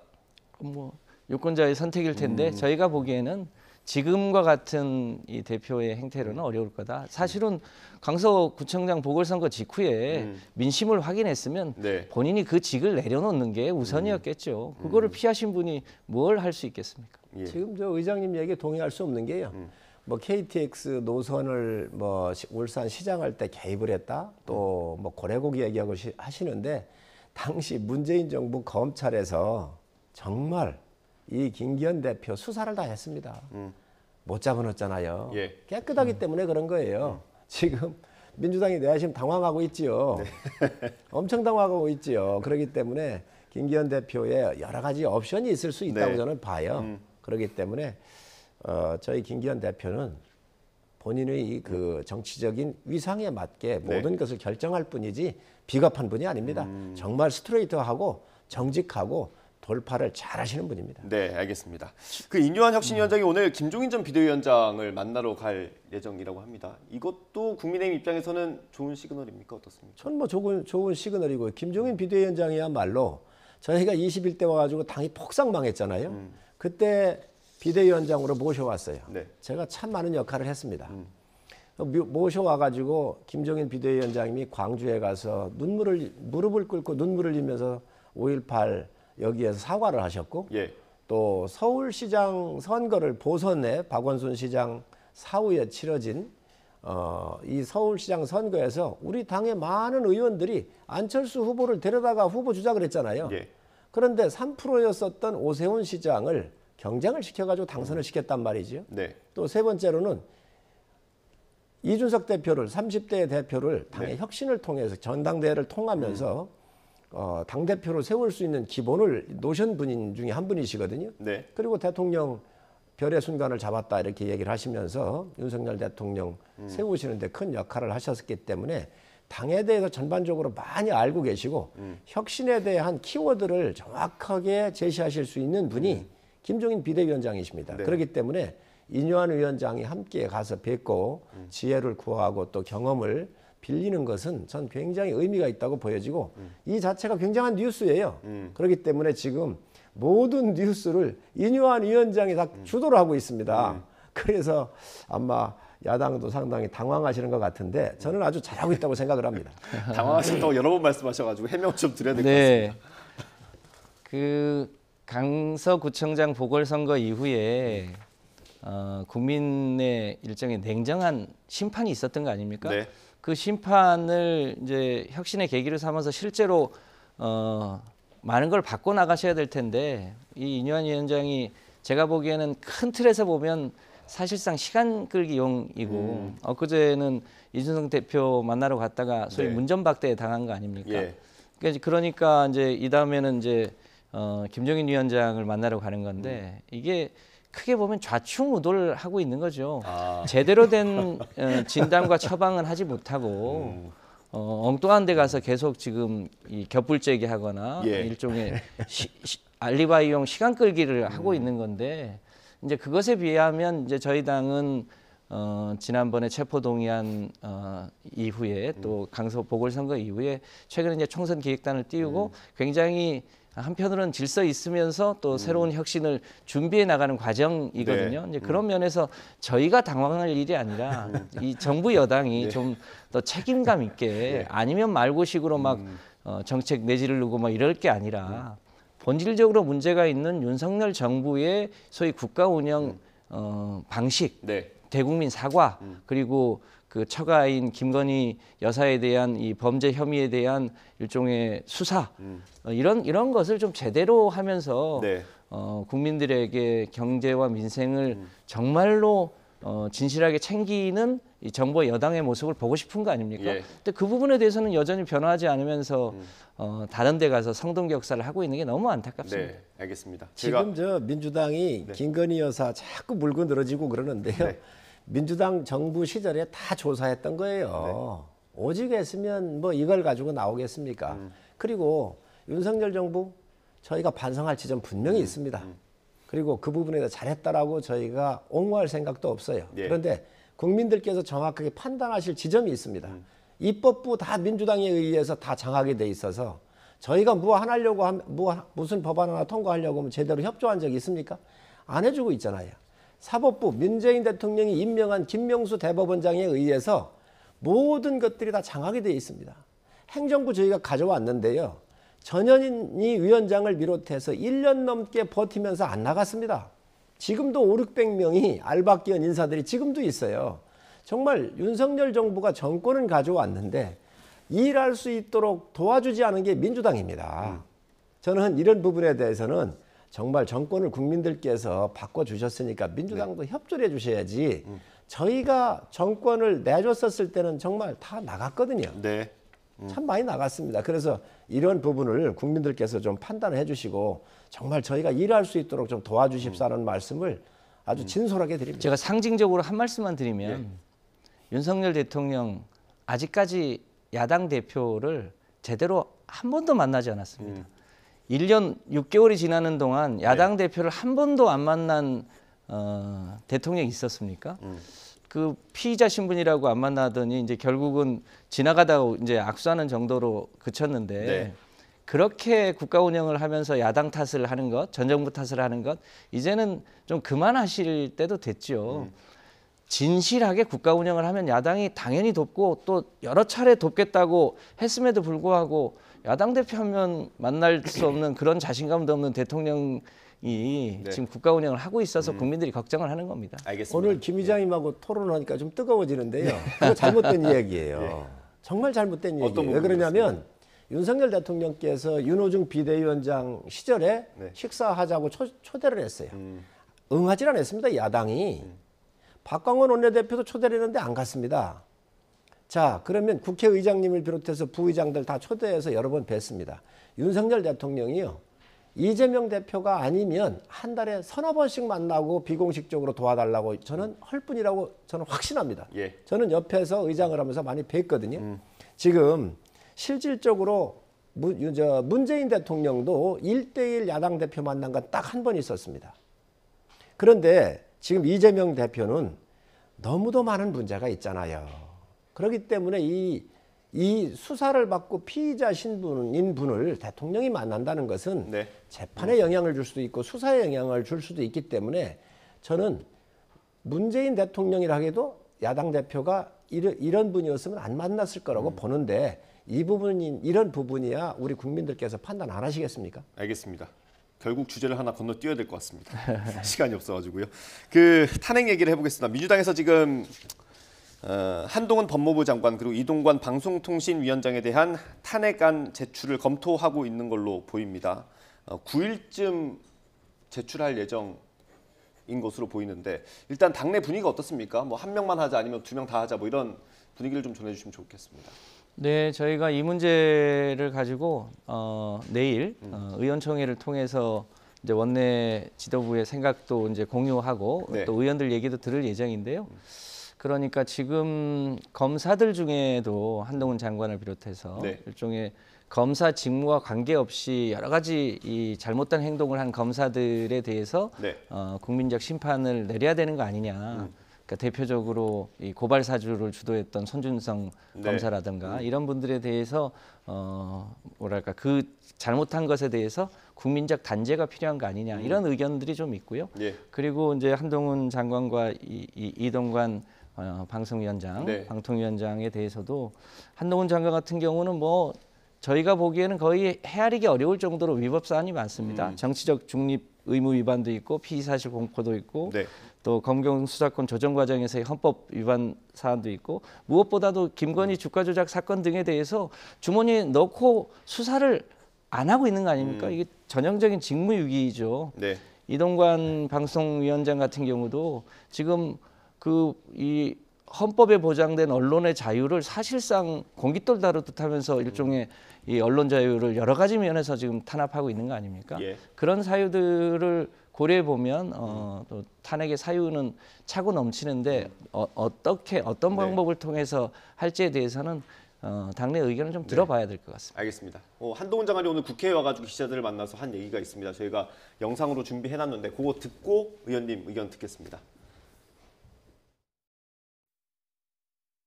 뭐 유권자의 선택일 텐데 저희가 보기에는 지금과 같은 이 대표의 행태로는 어려울 거다. 사실은 강서구청장 보궐선거 직후에 민심을 확인했으면 본인이 그 직을 내려놓는 게 우선이었겠죠. 그거를 피하신 분이 뭘 할 수 있겠습니까? 예. 지금 저 의장님 얘기에 동의할 수 없는 게요. 뭐 KTX 노선을 뭐 울산 시장할 때 개입을 했다. 또 뭐 고래고기 얘기하고 하시는데 당시 문재인 정부 검찰에서 정말 이 김기현 대표 수사를 다 했습니다. 못 잡아놓잖아요. 예. 깨끗하기 때문에 그런 거예요. 지금 민주당이 내심 당황하고 있지요. 네. 엄청 당황하고 있지요. 그렇기 때문에 김기현 대표의 여러 가지 옵션이 있을 수 있다고 네. 저는 봐요. 그렇기 때문에 저희 김기현 대표는 본인의 그 정치적인 위상에 맞게 모든 것을 결정할 뿐이지 비겁한 분이 아닙니다. 정말 스트레이트하고 정직하고 돌파를 잘 하시는 분입니다. 네, 알겠습니다. 그 인유한 혁신위원장이 오늘 김종인 전 비대위원장을 만나러 갈 예정이라고 합니다. 이것도 국민의힘 입장에서는 좋은 시그널입니까? 어떻습니까? 전 뭐 좋은 시그널이고요. 김종인 비대위원장이야말로 저희가 21대 와가지고 당이 폭삭 망했잖아요. 그때 비대위원장으로 모셔왔어요. 네. 제가 참 많은 역할을 했습니다. 모셔와가지고 김종인 비대위원장님이 광주에 가서 무릎을 꿇고 눈물을 흘리면서 5.18 여기에서 사과를 하셨고 예. 또 서울시장 선거를 보선에 박원순 시장 사후에 치러진 이 서울시장 선거에서 우리 당의 많은 의원들이 안철수 후보를 데려다가 후보 주자를 했잖아요. 예. 그런데 3%였었던 오세훈 시장을 경쟁을 시켜가지고 당선을 시켰단 말이죠. 네. 또 세 번째로는 이준석 대표를 30대 대표를 당의 네. 혁신을 통해서 전당대회를 통하면서 당대표로 세울 수 있는 기본을 놓으신 분 중에 한 분이시거든요. 네. 그리고 대통령 별의 순간을 잡았다 이렇게 얘기를 하시면서 윤석열 대통령 세우시는데 큰 역할을 하셨기 때문에 당에 대해서 전반적으로 많이 알고 계시고 혁신에 대한 키워드를 정확하게 제시하실 수 있는 분이 김종인 비대위원장이십니다. 네. 그렇기 때문에 인유한 위원장이 함께 가서 뵙고 지혜를 구하고 또 경험을 빌리는 것은 전 굉장히 의미가 있다고 보여지고 이 자체가 굉장한 뉴스예요. 그렇기 때문에 지금 모든 뉴스를 인유한 위원장이 다 주도를 하고 있습니다. 그래서 아마 야당도 상당히 당황하시는 것 같은데 저는 아주 잘하고 있다고 생각을 합니다. 당황하셨다고 여러 번 말씀하셔가지고 해명 좀 드려야 될 것 네. 같습니다. 그 강서구청장 보궐선거 이후에 국민의 일종의 냉정한 심판이 있었던 거 아닙니까? 네. 그 심판을 이제 혁신의 계기로 삼아서 실제로 많은 걸 바꿔 나가셔야 될 텐데 이 인유한 위원장이 제가 보기에는 큰 틀에서 보면 사실상 시간 끌기용이고 엊그제는 이준석 대표 만나러 갔다가 소위 네. 문전박대에 당한 거 아닙니까? 예. 그러니까 이제 이 다음에는 이제 김종인 위원장을 만나러 가는 건데 이게 크게 보면 좌충우돌을 하고 있는 거죠. 제대로 된 진단과 처방은 하지 못하고 엉뚱한 데 가서 계속 지금 이 겹불재기 하거나 예. 일종의 알리바이용 시간 끌기를 하고 있는 건데 이제 그것에 비하면 이제 저희 당은 지난번에 체포동의안 이후에 또 강서 보궐선거 이후에 최근에 이제 총선 기획단을 띄우고 굉장히 한편으로는 질서 있으면서 또 새로운 혁신을 준비해 나가는 과정이거든요. 네. 이제 그런 면에서 저희가 당황할 일이 아니라 이 정부 여당이 좀 더 책임감 있게 아니면 말고식으로 막 정책 내지를 누고 막 이럴 게 아니라 본질적으로 문제가 있는 윤석열 정부의 소위 국가 운영 방식, 네. 대국민 사과 그리고 그 처가인 김건희 여사에 대한 이 범죄 혐의에 대한 일종의 수사 이런 것을 좀 제대로 하면서 네. 국민들에게 경제와 민생을 정말로 진실하게 챙기는 이 정부 여당의 모습을 보고 싶은 거 아닙니까? 예. 근데 그 부분에 대해서는 여전히 변화하지 않으면서 다른 데 가서 성동격사를 하고 있는 게 너무 안타깝습니다. 네, 알겠습니다. 지금 저 민주당이 김건희 여사 자꾸 물고 늘어지고 그러는데요. 네. 민주당 정부 시절에 다 조사했던 거예요. 오직 했으면 뭐 이걸 가지고 나오겠습니까? 그리고 윤석열 정부 저희가 반성할 지점 분명히 있습니다. 그리고 그 부분에 대해서 잘했다라고 저희가 옹호할 생각도 없어요. 예. 그런데 국민들께서 정확하게 판단하실 지점이 있습니다. 입법부 다 민주당에 의해서 다 정하게 돼 있어서 저희가 무슨 법안 하나 통과하려고 하면 제대로 협조한 적이 있습니까? 안 해주고 있잖아요. 사법부 문재인 대통령이 임명한 김명수 대법원장에 의해서 모든 것들이 다 장악이 되어 있습니다. 행정부 저희가 가져왔는데요. 전현희 위원장을 비롯해서 1년 넘게 버티면서 안 나갔습니다. 지금도 500~600명이 알박기원 인사들이 지금도 있어요. 정말 윤석열 정부가 정권을 가져왔는데 일할 수 있도록 도와주지 않은 게 민주당입니다. 저는 이런 부분에 대해서는 정말 정권을 국민들께서 바꿔주셨으니까 민주당도 협조를 해주셔야지 저희가 정권을 내줬었을 때는 정말 다 나갔거든요. 네. 참 많이 나갔습니다. 그래서 이런 부분을 국민들께서 좀 판단해 주시고 정말 저희가 일할 수 있도록 좀 도와주십사는 말씀을 아주 진솔하게 드립니다. 제가 상징적으로 한 말씀만 드리면 윤석열 대통령 아직까지 야당 대표를 제대로 한 번도 만나지 않았습니다. 1년 6개월이 지나는 동안 야당 대표를 한 번도 안 만난 대통령이 있었습니까? 그 피의자 신분이라고 안 만나더니 이제 결국은 지나가다가 이제 악수하는 정도로 그쳤는데 네. 그렇게 국가 운영을 하면서 야당 탓을 하는 것, 전 정부 탓을 하는 것 이제는 좀 그만하실 때도 됐죠. 진실하게 국가 운영을 하면 야당이 당연히 돕고 또 여러 차례 돕겠다고 했음에도 불구하고 야당 대표 한 명 만날 수 없는 그런 자신감도 없는 대통령이 지금 국가 운영을 하고 있어서 국민들이 걱정을 하는 겁니다. 알겠습니다. 오늘 김 의장님하고 토론하니까 좀 뜨거워지는데요. 그거 잘못된 이야기예요. 정말 잘못된 얘기예요. 왜 그러냐면 윤석열 대통령께서 윤호중 비대위원장 시절에 식사하자고 초대를 했어요. 응하지 않았습니다. 야당이. 박광원 원내대표도 초대를 했는데 안 갔습니다. 자, 그러면 국회의장님을 비롯해서 부의장들 다 초대해서 여러 번 뵀습니다. 윤석열 대통령이요. 이재명 대표가 아니면 한 달에 서너 번씩 만나고 비공식적으로 도와달라고 저는 할 뿐이라고 저는 확신합니다. 저는 옆에서 의장을 하면서 많이 뵀거든요. 지금 실질적으로 문재인 대통령도 1대1 야당 대표 만난 건 딱 한 번 있었습니다. 그런데 지금 이재명 대표는 너무도 많은 문제가 있잖아요. 그렇기 때문에 이 수사를 받고 피의자 신분인 분을 대통령이 만난다는 것은 재판에 영향을 줄 수도 있고 수사에 영향을 줄 수도 있기 때문에 저는 문재인 대통령이라 해도 야당 대표가 이런 분이었으면 안 만났을 거라고 보는데 이런 부분이야 우리 국민들께서 판단 안 하시겠습니까? 알겠습니다. 결국 주제를 하나 건너뛰어야 될 것 같습니다. 시간이 없어가지고요. 그 탄핵 얘기를 해보겠습니다. 민주당에서 지금 한동훈 법무부 장관 그리고 이동관 방송통신위원장에 대한 탄핵안 제출을 검토하고 있는 걸로 보입니다. 9일쯤 제출할 예정인 것으로 보이는데 일단 당내 분위기가 어떻습니까? 뭐 한 명만 하자 아니면 두 명 다 하자 뭐 이런 분위기를 좀 전해주시면 좋겠습니다. 네, 저희가 이 문제를 가지고 내일 의원총회를 통해서 이제 원내 지도부의 생각도 이제 공유하고 또 의원들 얘기도 들을 예정인데요. 그러니까 지금 검사들 중에도 한동훈 장관을 비롯해서 일종의 검사 직무와 관계없이 여러 가지 이 잘못된 행동을 한 검사들에 대해서 국민적 심판을 내려야 되는 거 아니냐. 그러니까 대표적으로 이 고발 사주를 주도했던 손준성 검사라든가 이런 분들에 대해서 뭐랄까 그 잘못한 것에 대해서 국민적 단죄가 필요한 거 아니냐 이런 의견들이 좀 있고요. 그리고 이제 한동훈 장관과 이동관 방송위원장, 방통위원장에 대해서도 한동훈 장관 같은 경우는 뭐 저희가 보기에는 거의 헤아리기 어려울 정도로 위법 사안이 많습니다. 정치적 중립 의무 위반도 있고 피의사실 공포도 있고 또 검경 수사권 조정 과정에서의 헌법 위반 사안도 있고 무엇보다도 김건희 주가 조작 사건 등에 대해서 주머니에 넣고 수사를 안 하고 있는 거 아닙니까? 이게 전형적인 직무유기죠. 이동관 방송위원장 같은 경우도 지금 이 헌법에 보장된 언론의 자유를 사실상 공깃돌 다루듯 하면서 일종의 이 언론 자유를 여러 가지 면에서 지금 탄압하고 있는 거 아닙니까? 그런 사유들을 고려해 보면 또 탄핵의 사유는 차고 넘치는데 어떤 방법을 통해서 할지에 대해서는 당내 의견을 좀 들어봐야 될 것 같습니다. 알겠습니다. 한동훈 장관이 오늘 국회에 와가지고 기자들을 만나서 한 얘기가 있습니다. 저희가 영상으로 준비해놨는데 그거 듣고 의원님 의견 듣겠습니다.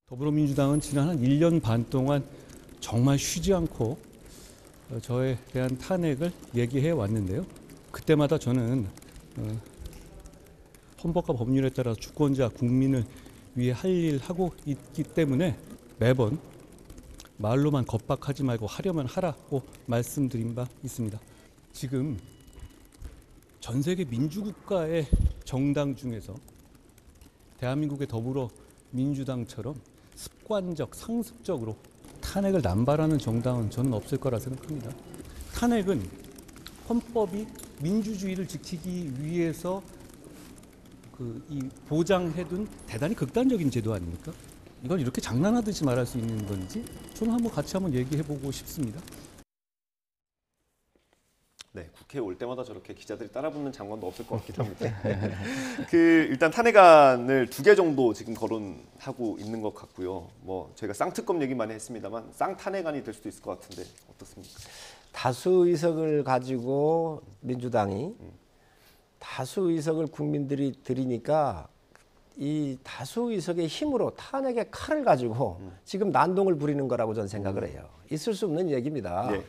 더불어민주당은 지난 한 1년 반 동안 정말 쉬지 않고 저에 대한 탄핵을 얘기해 왔는데요. 그때마다 저는 헌법과 법률에 따라 주권자 국민을 위해 할 일 하고 있기 때문에 매번 말로만 겁박하지 말고 하려면 하라고 말씀드린 바 있습니다. 지금 전 세계 민주국가의 정당 중에서 대한민국의 더불어민주당처럼 습관적, 상습적으로 탄핵을 남발하는 정당은 저는 없을 거라 생각합니다. 탄핵은 헌법이 민주주의를 지키기 위해서 이 보장해둔 대단히 극단적인 제도 아닙니까? 이걸 이렇게 장난하듯이 말할 수 있는 건지 저는 같이 한번 얘기해보고 싶습니다. 네, 국회에 올 때마다 저렇게 기자들이 따라붙는 장관도 없을 것 같긴 합니다. 일단 탄핵안을 2개 정도 지금 거론하고 있는 것 같고요. 뭐 저희가 쌍특검 얘기 많이 했습니다만 쌍탄핵안이 될 수도 있을 것 같은데 어떻습니까? 다수 의석을 가지고 민주당이 다수 의석을 국민들이 드리니까 이 다수 의석의 힘으로 탄핵의 칼을 가지고 지금 난동을 부리는 거라고 저는 생각을 해요. 있을 수 없는 얘기입니다. 네.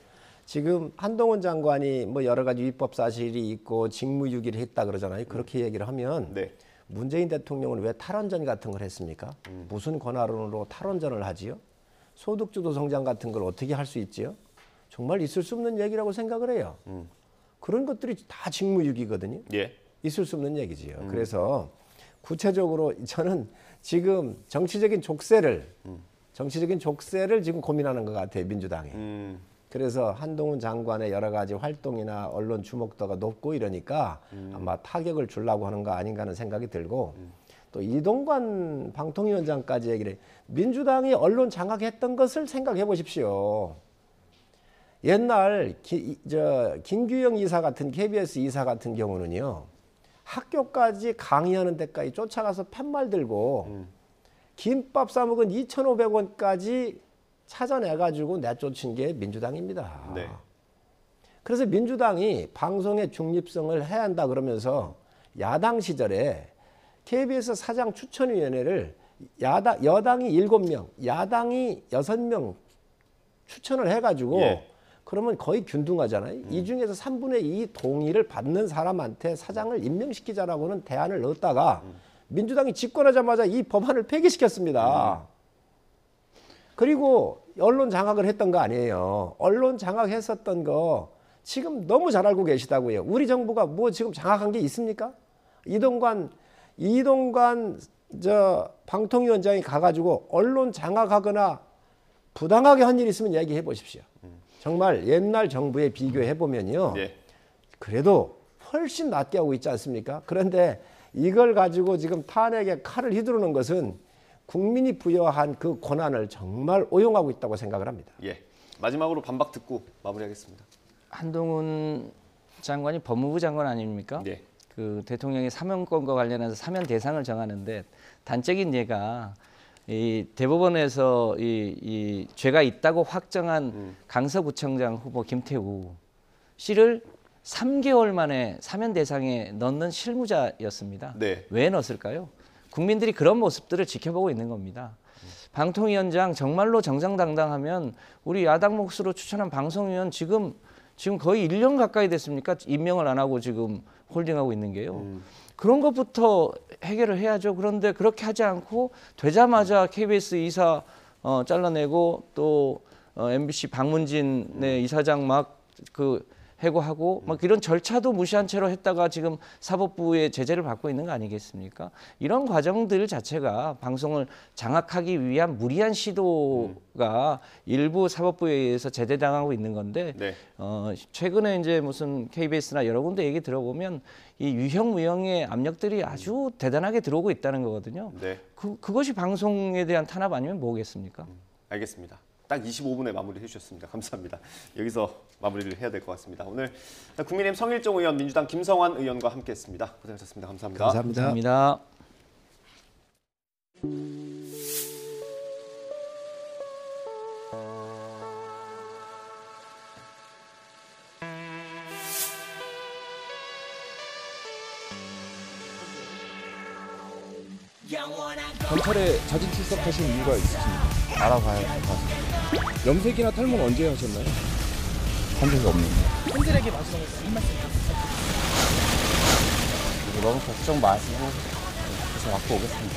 지금 한동훈 장관이 뭐 여러 가지 위법 사실이 있고 직무유기를 했다 그러잖아요. 그렇게 얘기를 하면 네. 문재인 대통령은 왜 탈원전 같은 걸 했습니까? 무슨 권한으로 탈원전을 하지요? 소득주도 성장 같은 걸 어떻게 할 수 있지요? 정말 있을 수 없는 얘기라고 생각을 해요. 그런 것들이 다 직무유기거든요. 예. 있을 수 없는 얘기지요. 그래서 구체적으로 저는 지금 정치적인 족쇄를 지금 고민하는 것 같아요, 민주당이. 그래서 한동훈 장관의 여러 가지 활동이나 언론 주목도가 높고 이러니까 아마 타격을 주려고 하는 거 아닌가 하는 생각이 들고 또 이동관 방통위원장까지 얘기를 해요. 민주당이 언론 장악했던 것을 생각해 보십시오. 옛날 김규영 이사 같은 KBS 이사 같은 경우는요. 학교까지 강의하는 데까지 쫓아가서 팻말 들고 김밥 싸먹은 2,500원까지 찾아내가지고 내쫓은 게 민주당입니다. 네. 그래서 민주당이 방송의 중립성을 해야 한다 그러면서 야당 시절에 KBS 사장 추천위원회를 여당이 7명, 야당이 6명 추천을 해가지고 예. 그러면 거의 균등하잖아요. 이 중에서 3분의 2 동의를 받는 사람한테 사장을 임명시키자라고는 대안을 넣었다가 민주당이 집권하자마자 이 법안을 폐기시켰습니다. 그리고 언론 장악을 했던 거 아니에요. 언론 장악했었던 거 지금 너무 잘 알고 계시다고요. 우리 정부가 뭐 지금 장악한 게 있습니까? 이동관 방통위원장이 가가지고 언론 장악하거나 부당하게 한 일 있으면 얘기해 보십시오. 정말 옛날 정부에 비교해 보면요. 네. 그래도 훨씬 낫게 하고 있지 않습니까? 그런데 이걸 가지고 지금 탄핵의 칼을 휘두르는 것은 국민이 부여한 그 권한을 정말 오용하고 있다고 생각을 합니다. 예. 마지막으로 반박 듣고 마무리하겠습니다. 한동훈 장관이 법무부 장관 아닙니까? 네. 그 대통령의 사면권과 관련해서 사면 대상을 정하는데 단적인 예가 이 대법원에서 이 죄가 있다고 확정한 강서구청장 후보 김태우 씨를 3개월 만에 사면 대상에 넣는 실무자였습니다. 네. 왜 넣었을까요? 국민들이 그런 모습들을 지켜보고 있는 겁니다. 방통위원장 정말로 정정당당하면 우리 야당 몫으로 추천한 방송위원 지금 거의 1년 가까이 됐습니까? 임명을 안 하고 지금 홀딩하고 있는 게요. 그런 것부터 해결을 해야죠. 그런데 그렇게 하지 않고 되자마자 KBS 이사 잘라내고 또 MBC 박문진의 이사장 막 해고하고 막 이런 절차도 무시한 채로 했다가 지금 사법부의 제재를 받고 있는 거 아니겠습니까? 이런 과정들 자체가 방송을 장악하기 위한 무리한 시도가 일부 사법부에 의해서 제재당하고 있는 건데 네. 최근에 이제 무슨 KBS나 여러 군데 얘기 들어보면 이 유형 무형의 압력들이 아주 대단하게 들어오고 있다는 거거든요. 네. 그것이 방송에 대한 탄압 아니면 뭐겠습니까? 알겠습니다. 딱 25분에 마무리해 주셨습니다. 감사합니다. 여기서 마무리를 해야 될 것 같습니다. 오늘 국민의힘 성일종 의원, 민주당 김성환 의원과 함께했습니다. 고생하셨습니다. 감사합니다. 감사합니다. 검찰에 자진 출석하신 이유가 있으십니까? 알아봐야 할 것 같습니다. 염색이나 탈모는 언제 하셨나요? 한 적이 없는데. 팬들에게 마지막으로 한 말씀 부탁드립니다. 너무 걱정 마시고 계속 갖고 오겠습니다.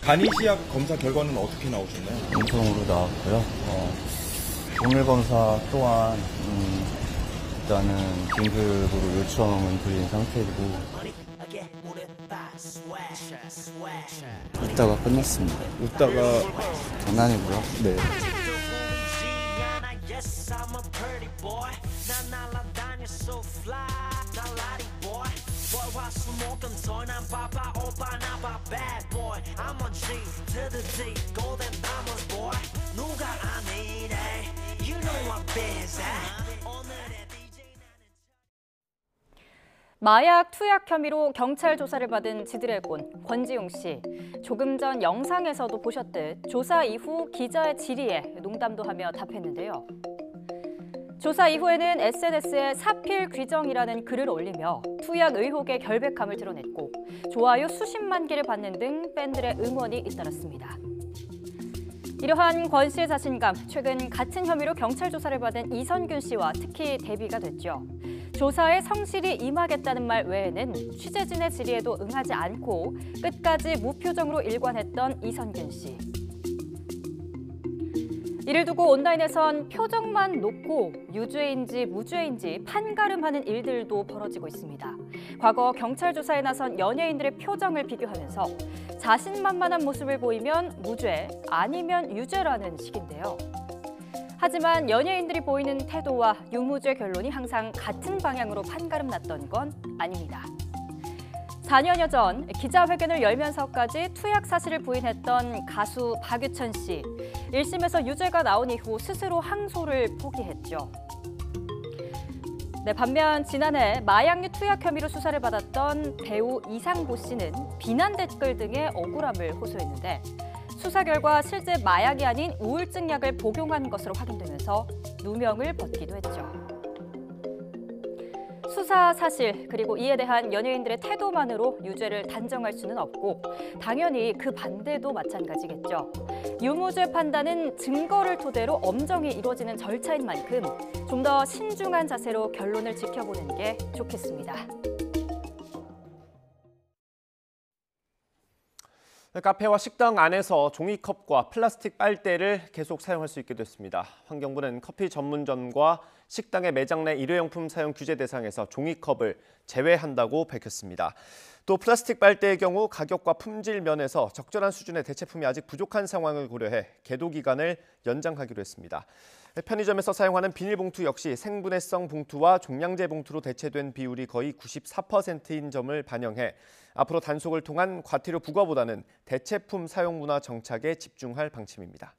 간이시약 검사 결과는 어떻게 나오셨나요? 음성으로 나왔고요. 오늘 검사 또한 일단은 긴급으로 요청은 드린 상태이고 웃다가 끝났습니다. 웃다가 장난이고요. 네. Yes, I'm a pretty boy. 난 날아다녀 so fly. 날라리 boy. Boy, 화수목금토 난 바빠 오빠 나 봐 bad boy. I'm a G to the D. Golden diamonds boy. 누가 아니래. You know I'm busy. 오늘의 마약 투약 혐의로 경찰 조사를 받은 지드래곤 권지용 씨. 조금 전 영상에서도 보셨듯 조사 이후 기자의 질의에 농담도 하며 답했는데요. 조사 이후에는 SNS에 사필 귀정이라는 글을 올리며 투약 의혹의 결백함을 드러냈고 좋아요 수십만 개를 받는 등 팬들의 응원이 잇따랐습니다. 이러한 권 씨의 자신감, 최근 같은 혐의로 경찰 조사를 받은 이선균 씨와 특히 대비가 됐죠. 조사에 성실히 임하겠다는 말 외에는 취재진의 질의에도 응하지 않고 끝까지 무표정으로 일관했던 이선균 씨. 이를 두고 온라인에선 표정만 놓고 유죄인지 무죄인지 판가름하는 일들도 벌어지고 있습니다. 과거 경찰 조사에 나선 연예인들의 표정을 비교하면서 자신만만한 모습을 보이면 무죄, 아니면 유죄라는 식인데요. 하지만 연예인들이 보이는 태도와 유무죄 결론이 항상 같은 방향으로 판가름 났던 건 아닙니다. 4년여 전 기자회견을 열면서까지 투약 사실을 부인했던 가수 박유천 씨. 1심에서 유죄가 나온 이후 스스로 항소를 포기했죠. 반면 지난해 마약류 투약 혐의로 수사를 받았던 배우 이상보 씨는 비난 댓글 등의 억울함을 호소했는데 수사 결과 실제 마약이 아닌 우울증 약을 복용한 것으로 확인되면서 누명을 벗기도 했죠. 수사 사실 그리고 이에 대한 연예인들의 태도만으로 유죄를 단정할 수는 없고 당연히 그 반대도 마찬가지겠죠. 유무죄 판단은 증거를 토대로 엄정히 이루어지는 절차인 만큼 좀 더 신중한 자세로 결론을 지켜보는 게 좋겠습니다. 카페와 식당 안에서 종이컵과 플라스틱 빨대를 계속 사용할 수 있게 됐습니다. 환경부는 커피 전문점과 식당의 매장 내 일회용품 사용 규제 대상에서 종이컵을 제외한다고 밝혔습니다. 또 플라스틱 빨대의 경우 가격과 품질 면에서 적절한 수준의 대체품이 아직 부족한 상황을 고려해 계도 기간을 연장하기로 했습니다. 편의점에서 사용하는 비닐봉투 역시 생분해성 봉투와 종량제 봉투로 대체된 비율이 거의 94%인 점을 반영해 앞으로 단속을 통한 과태료 부과보다는 대체품 사용 문화 정착에 집중할 방침입니다.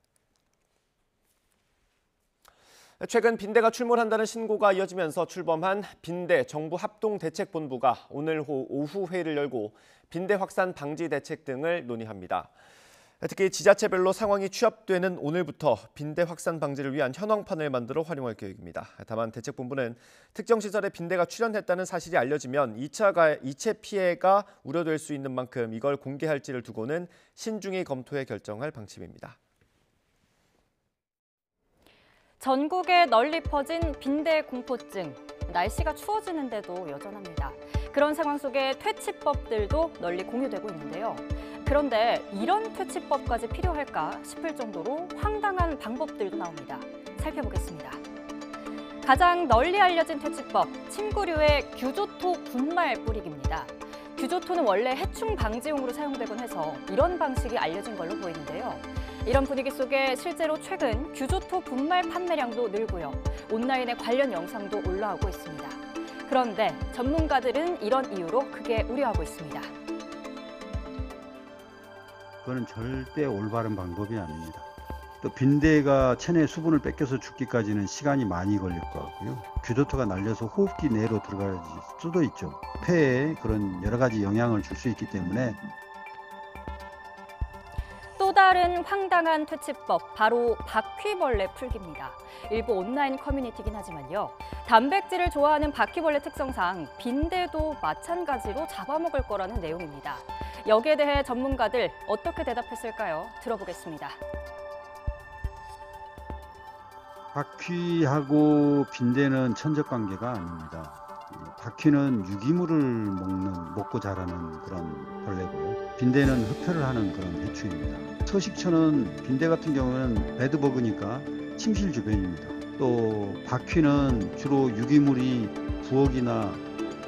최근 빈대가 출몰한다는 신고가 이어지면서 출범한 빈대 정부 합동대책본부가 오늘 오후 회의를 열고 빈대 확산 방지 대책 등을 논의합니다. 특히 지자체별로 상황이 취합되는 오늘부터 빈대 확산 방지를 위한 현황판을 만들어 활용할 계획입니다. 다만 대책본부는 특정 시설에 빈대가 출현했다는 사실이 알려지면 2체 피해가 우려될 수 있는 만큼 이걸 공개할지를 두고는 신중히 검토해 결정할 방침입니다. 전국에 널리 퍼진 빈대 공포증. 날씨가 추워지는데도 여전합니다. 그런 상황 속에 퇴치법들도 널리 공유되고 있는데요. 그런데 이런 퇴치법까지 필요할까 싶을 정도로 황당한 방법들도 나옵니다. 살펴보겠습니다. 가장 널리 알려진 퇴치법, 침구류의 규조토 분말 뿌리기입니다. 규조토는 원래 해충 방지용으로 사용되곤 해서 이런 방식이 알려진 걸로 보이는데요. 이런 분위기 속에 실제로 최근 규조토 분말 판매량도 늘고요. 온라인에 관련 영상도 올라오고 있습니다. 그런데 전문가들은 이런 이유로 크게 우려하고 있습니다. 그거는 절대 올바른 방법이 아닙니다. 또 빈대가 체내 수분을 뺏겨서 죽기까지는 시간이 많이 걸릴 것 같고요. 규조토가 날려서 호흡기 내로 들어갈 수도 있죠. 폐에 그런 여러 가지 영향을 줄 수 있기 때문에 또 다른 황당한 퇴치법, 바로 바퀴벌레 풀기입니다. 일부 온라인 커뮤니티긴 하지만요. 단백질을 좋아하는 바퀴벌레 특성상 빈대도 마찬가지로 잡아먹을 거라는 내용입니다. 여기에 대해 전문가들 어떻게 대답했을까요? 들어보겠습니다. 바퀴하고 빈대는 천적 관계가 아닙니다. 바퀴는 유기물을 먹고 자라는 그런 벌레고요. 빈대는 흡혈을 하는 그런 해충입니다. 서식처는 빈대 같은 경우는 베드버그니까 침실 주변입니다. 또 바퀴는 주로 유기물이 부엌이나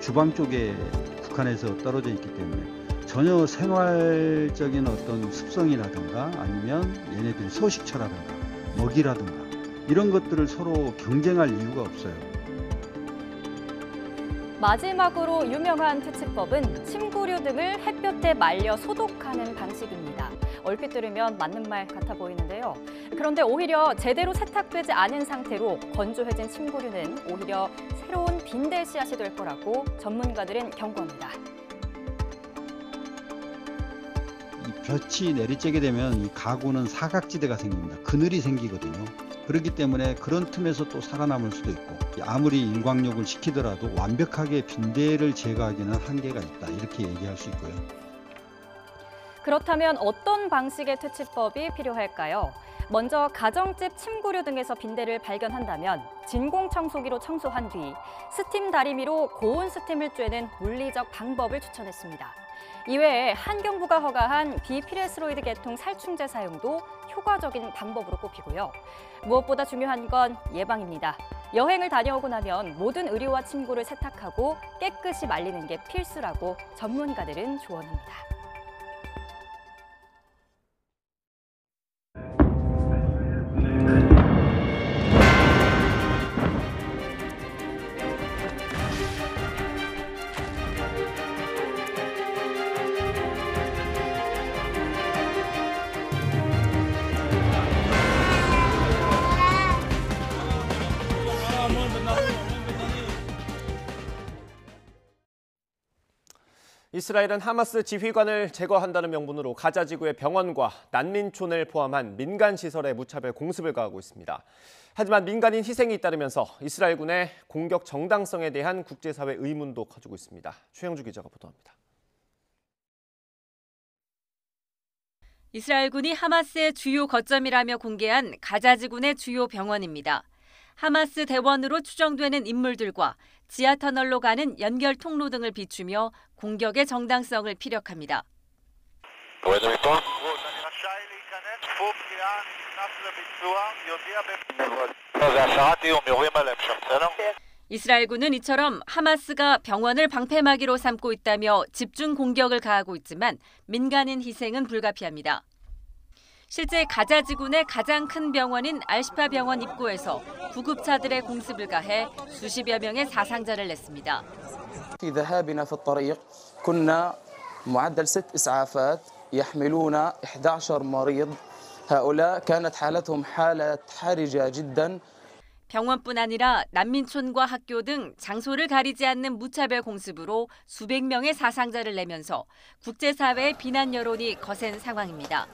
주방 쪽에 국한해서 떨어져 있기 때문에 전혀 생활적인 어떤 습성이라든가 아니면 얘네들이 서식처라든가 먹이라든가 이런 것들을 서로 경쟁할 이유가 없어요. 마지막으로 유명한 퇴치법은 침구류 등을 햇볕에 말려 소독하는 방식입니다. 얼핏 들으면 맞는 말 같아 보이는데요. 그런데 오히려 제대로 세탁되지 않은 상태로 건조해진 침구류는 오히려 새로운 빈대 씨앗이 될 거라고 전문가들은 경고합니다. 이 볕이 내리쬐게 되면 이 가구는 사각지대가 생깁니다. 그늘이 생기거든요. 그렇기 때문에 그런 틈에서 또 살아남을 수도 있고 아무리 일광욕을 시키더라도 완벽하게 빈대를 제거하기는 한계가 있다. 이렇게 얘기할 수 있고요. 그렇다면 어떤 방식의 퇴치법이 필요할까요? 먼저 가정집 침구류 등에서 빈대를 발견한다면 진공청소기로 청소한 뒤 스팀 다리미로 고온 스팀을 쬐는 물리적 방법을 추천했습니다. 이외에 환경부가 허가한 비피레스로이드 계통 살충제 사용도 효과적인 방법으로 꼽히고요. 무엇보다 중요한 건 예방입니다. 여행을 다녀오고 나면 모든 의류와 침구를 세탁하고 깨끗이 말리는 게 필수라고 전문가들은 조언합니다. 이스라엘은 하마스 지휘관을 제거한다는 명분으로 가자 지구의 병원과 난민촌을 포함한 민간 시설에 무차별 공습을 가하고 있습니다. 하지만 민간인 희생이 잇따르면서 이스라엘군의 공격 정당성에 대한 국제사회 의문도 커지고 있습니다. 최영주 기자가 보도합니다. 이스라엘군이 하마스의 주요 거점이라며 공개한 가자 지구의 주요 병원입니다. 하마스 대원으로 추정되는 인물들과 지하터널로 가는 연결 통로 등을 비추며 공격의 정당성을 피력합니다. 이스라엘군은 이처럼 하마스가 병원을 방패막이로 삼고 있다며 집중 공격을 가하고 있지만 민간인 희생은 불가피합니다. 실제 가자 지구 내 가장 큰 병원인 알시파 병원 입구에서 구급차들의 공습을 가해 수십여 명의 사상자를 냈습니다. في ذهابنا في الطريق كنا معدل 6 إسعافات يحملون 11 مريض. هؤلاء كانت حالتهم حالة حرجة جدا. 병원뿐 아니라 난민촌과 학교 등 장소를 가리지 않는 무차별 공습으로 수백 명의 사상자를 내면서 국제사회의 비난 여론이 거센 상황입니다.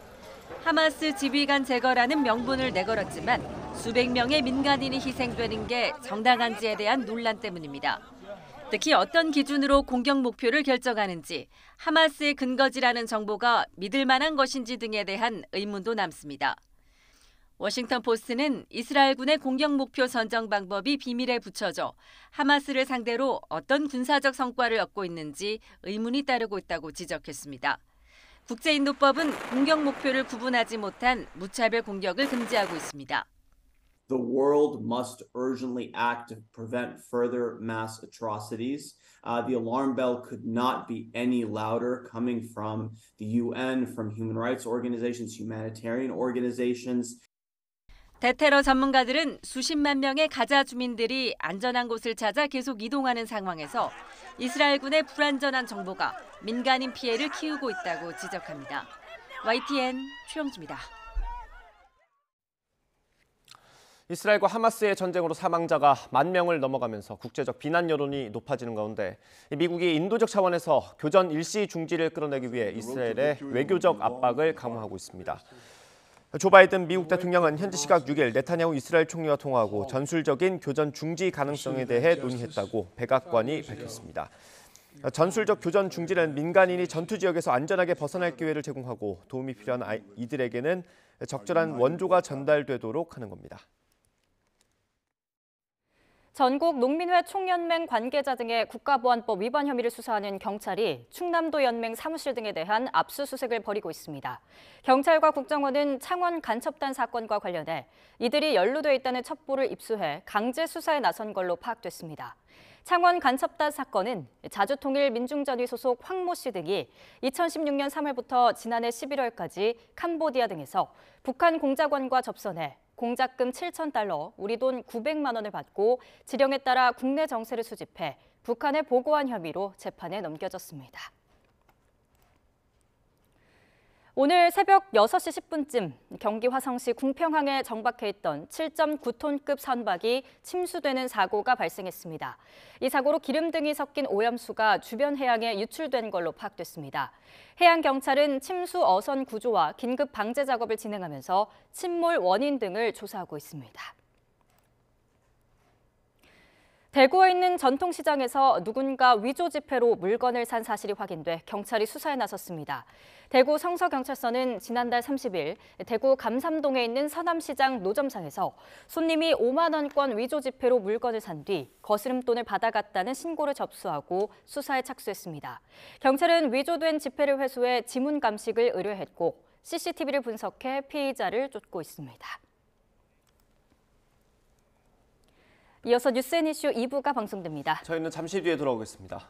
하마스 지휘관 제거라는 명분을 내걸었지만 수백 명의 민간인이 희생되는 게 정당한지에 대한 논란 때문입니다. 특히 어떤 기준으로 공격 목표를 결정하는지, 하마스의 근거지라는 정보가 믿을 만한 것인지 등에 대한 의문도 남습니다. 워싱턴 포스트는 이스라엘군의 공격 목표 선정 방법이 비밀에 붙여져 하마스를 상대로 어떤 군사적 성과를 얻고 있는지 의문이 따르고 있다고 지적했습니다. 국제인도법은 공격 목표를 구분하지 못한 무차별 공격을 금지하고 있습니다. The world must urgently act to prevent further mass atrocities. The alarm bell could not be any louder coming from the UN, from human rights organizations, humanitarian organizations. 대테러 전문가들은 수십만 명의 가자 주민들이 안전한 곳을 찾아 계속 이동하는 상황에서 이스라엘군의 불안전한 정보가 민간인 피해를 키우고 있다고 지적합니다. YTN 최영주입니다. 이스라엘과 하마스의 전쟁으로 사망자가 10,000명을 넘어가면서 국제적 비난 여론이 높아지는 가운데 미국이 인도적 차원에서 교전 일시 중지를 끌어내기 위해 이스라엘의 외교적 압박을 강화하고 있습니다. 조 바이든 미국 대통령은 현지 시각 6일 네타냐후 이스라엘 총리와 통화하고 전술적인 교전 중지 가능성에 대해 논의했다고 백악관이 밝혔습니다. 전술적 교전 중지는 민간인이 전투 지역에서 안전하게 벗어날 기회를 제공하고 도움이 필요한 이들에게는 적절한 원조가 전달되도록 하는 겁니다. 전국 농민회 총연맹 관계자 등의 국가보안법 위반 혐의를 수사하는 경찰이 충남도 연맹 사무실 등에 대한 압수수색을 벌이고 있습니다. 경찰과 국정원은 창원 간첩단 사건과 관련해 이들이 연루돼 있다는 첩보를 입수해 강제 수사에 나선 걸로 파악됐습니다. 창원 간첩단 사건은 자주통일민중전위 소속 황모 씨 등이 2016년 3월부터 지난해 11월까지 캄보디아 등에서 북한 공작원과 접선해 공작금 7,000달러, 우리 돈 900만 원을 받고 지령에 따라 국내 정세를 수집해 북한에 보고한 혐의로 재판에 넘겨졌습니다. 오늘 새벽 6시 10분쯤 경기 화성시 궁평항에 정박해 있던 7.9톤급 선박이 침수되는 사고가 발생했습니다. 이 사고로 기름 등이 섞인 오염수가 주변 해양에 유출된 걸로 파악됐습니다. 해양경찰은 침수 어선 구조와 긴급 방제 작업을 진행하면서 침몰 원인 등을 조사하고 있습니다. 대구에 있는 전통시장에서 누군가 위조 지폐로 물건을 산 사실이 확인돼 경찰이 수사에 나섰습니다. 대구 성서경찰서는 지난달 30일 대구 감삼동에 있는 서남시장 노점상에서 손님이 5만 원권 위조 지폐로 물건을 산 뒤 거스름돈을 받아갔다는 신고를 접수하고 수사에 착수했습니다. 경찰은 위조된 지폐를 회수해 지문 감식을 의뢰했고 CCTV를 분석해 피의자를 쫓고 있습니다. 이어서 뉴스앤이슈 2부가 방송됩니다. 저희는 잠시 뒤에 돌아오겠습니다.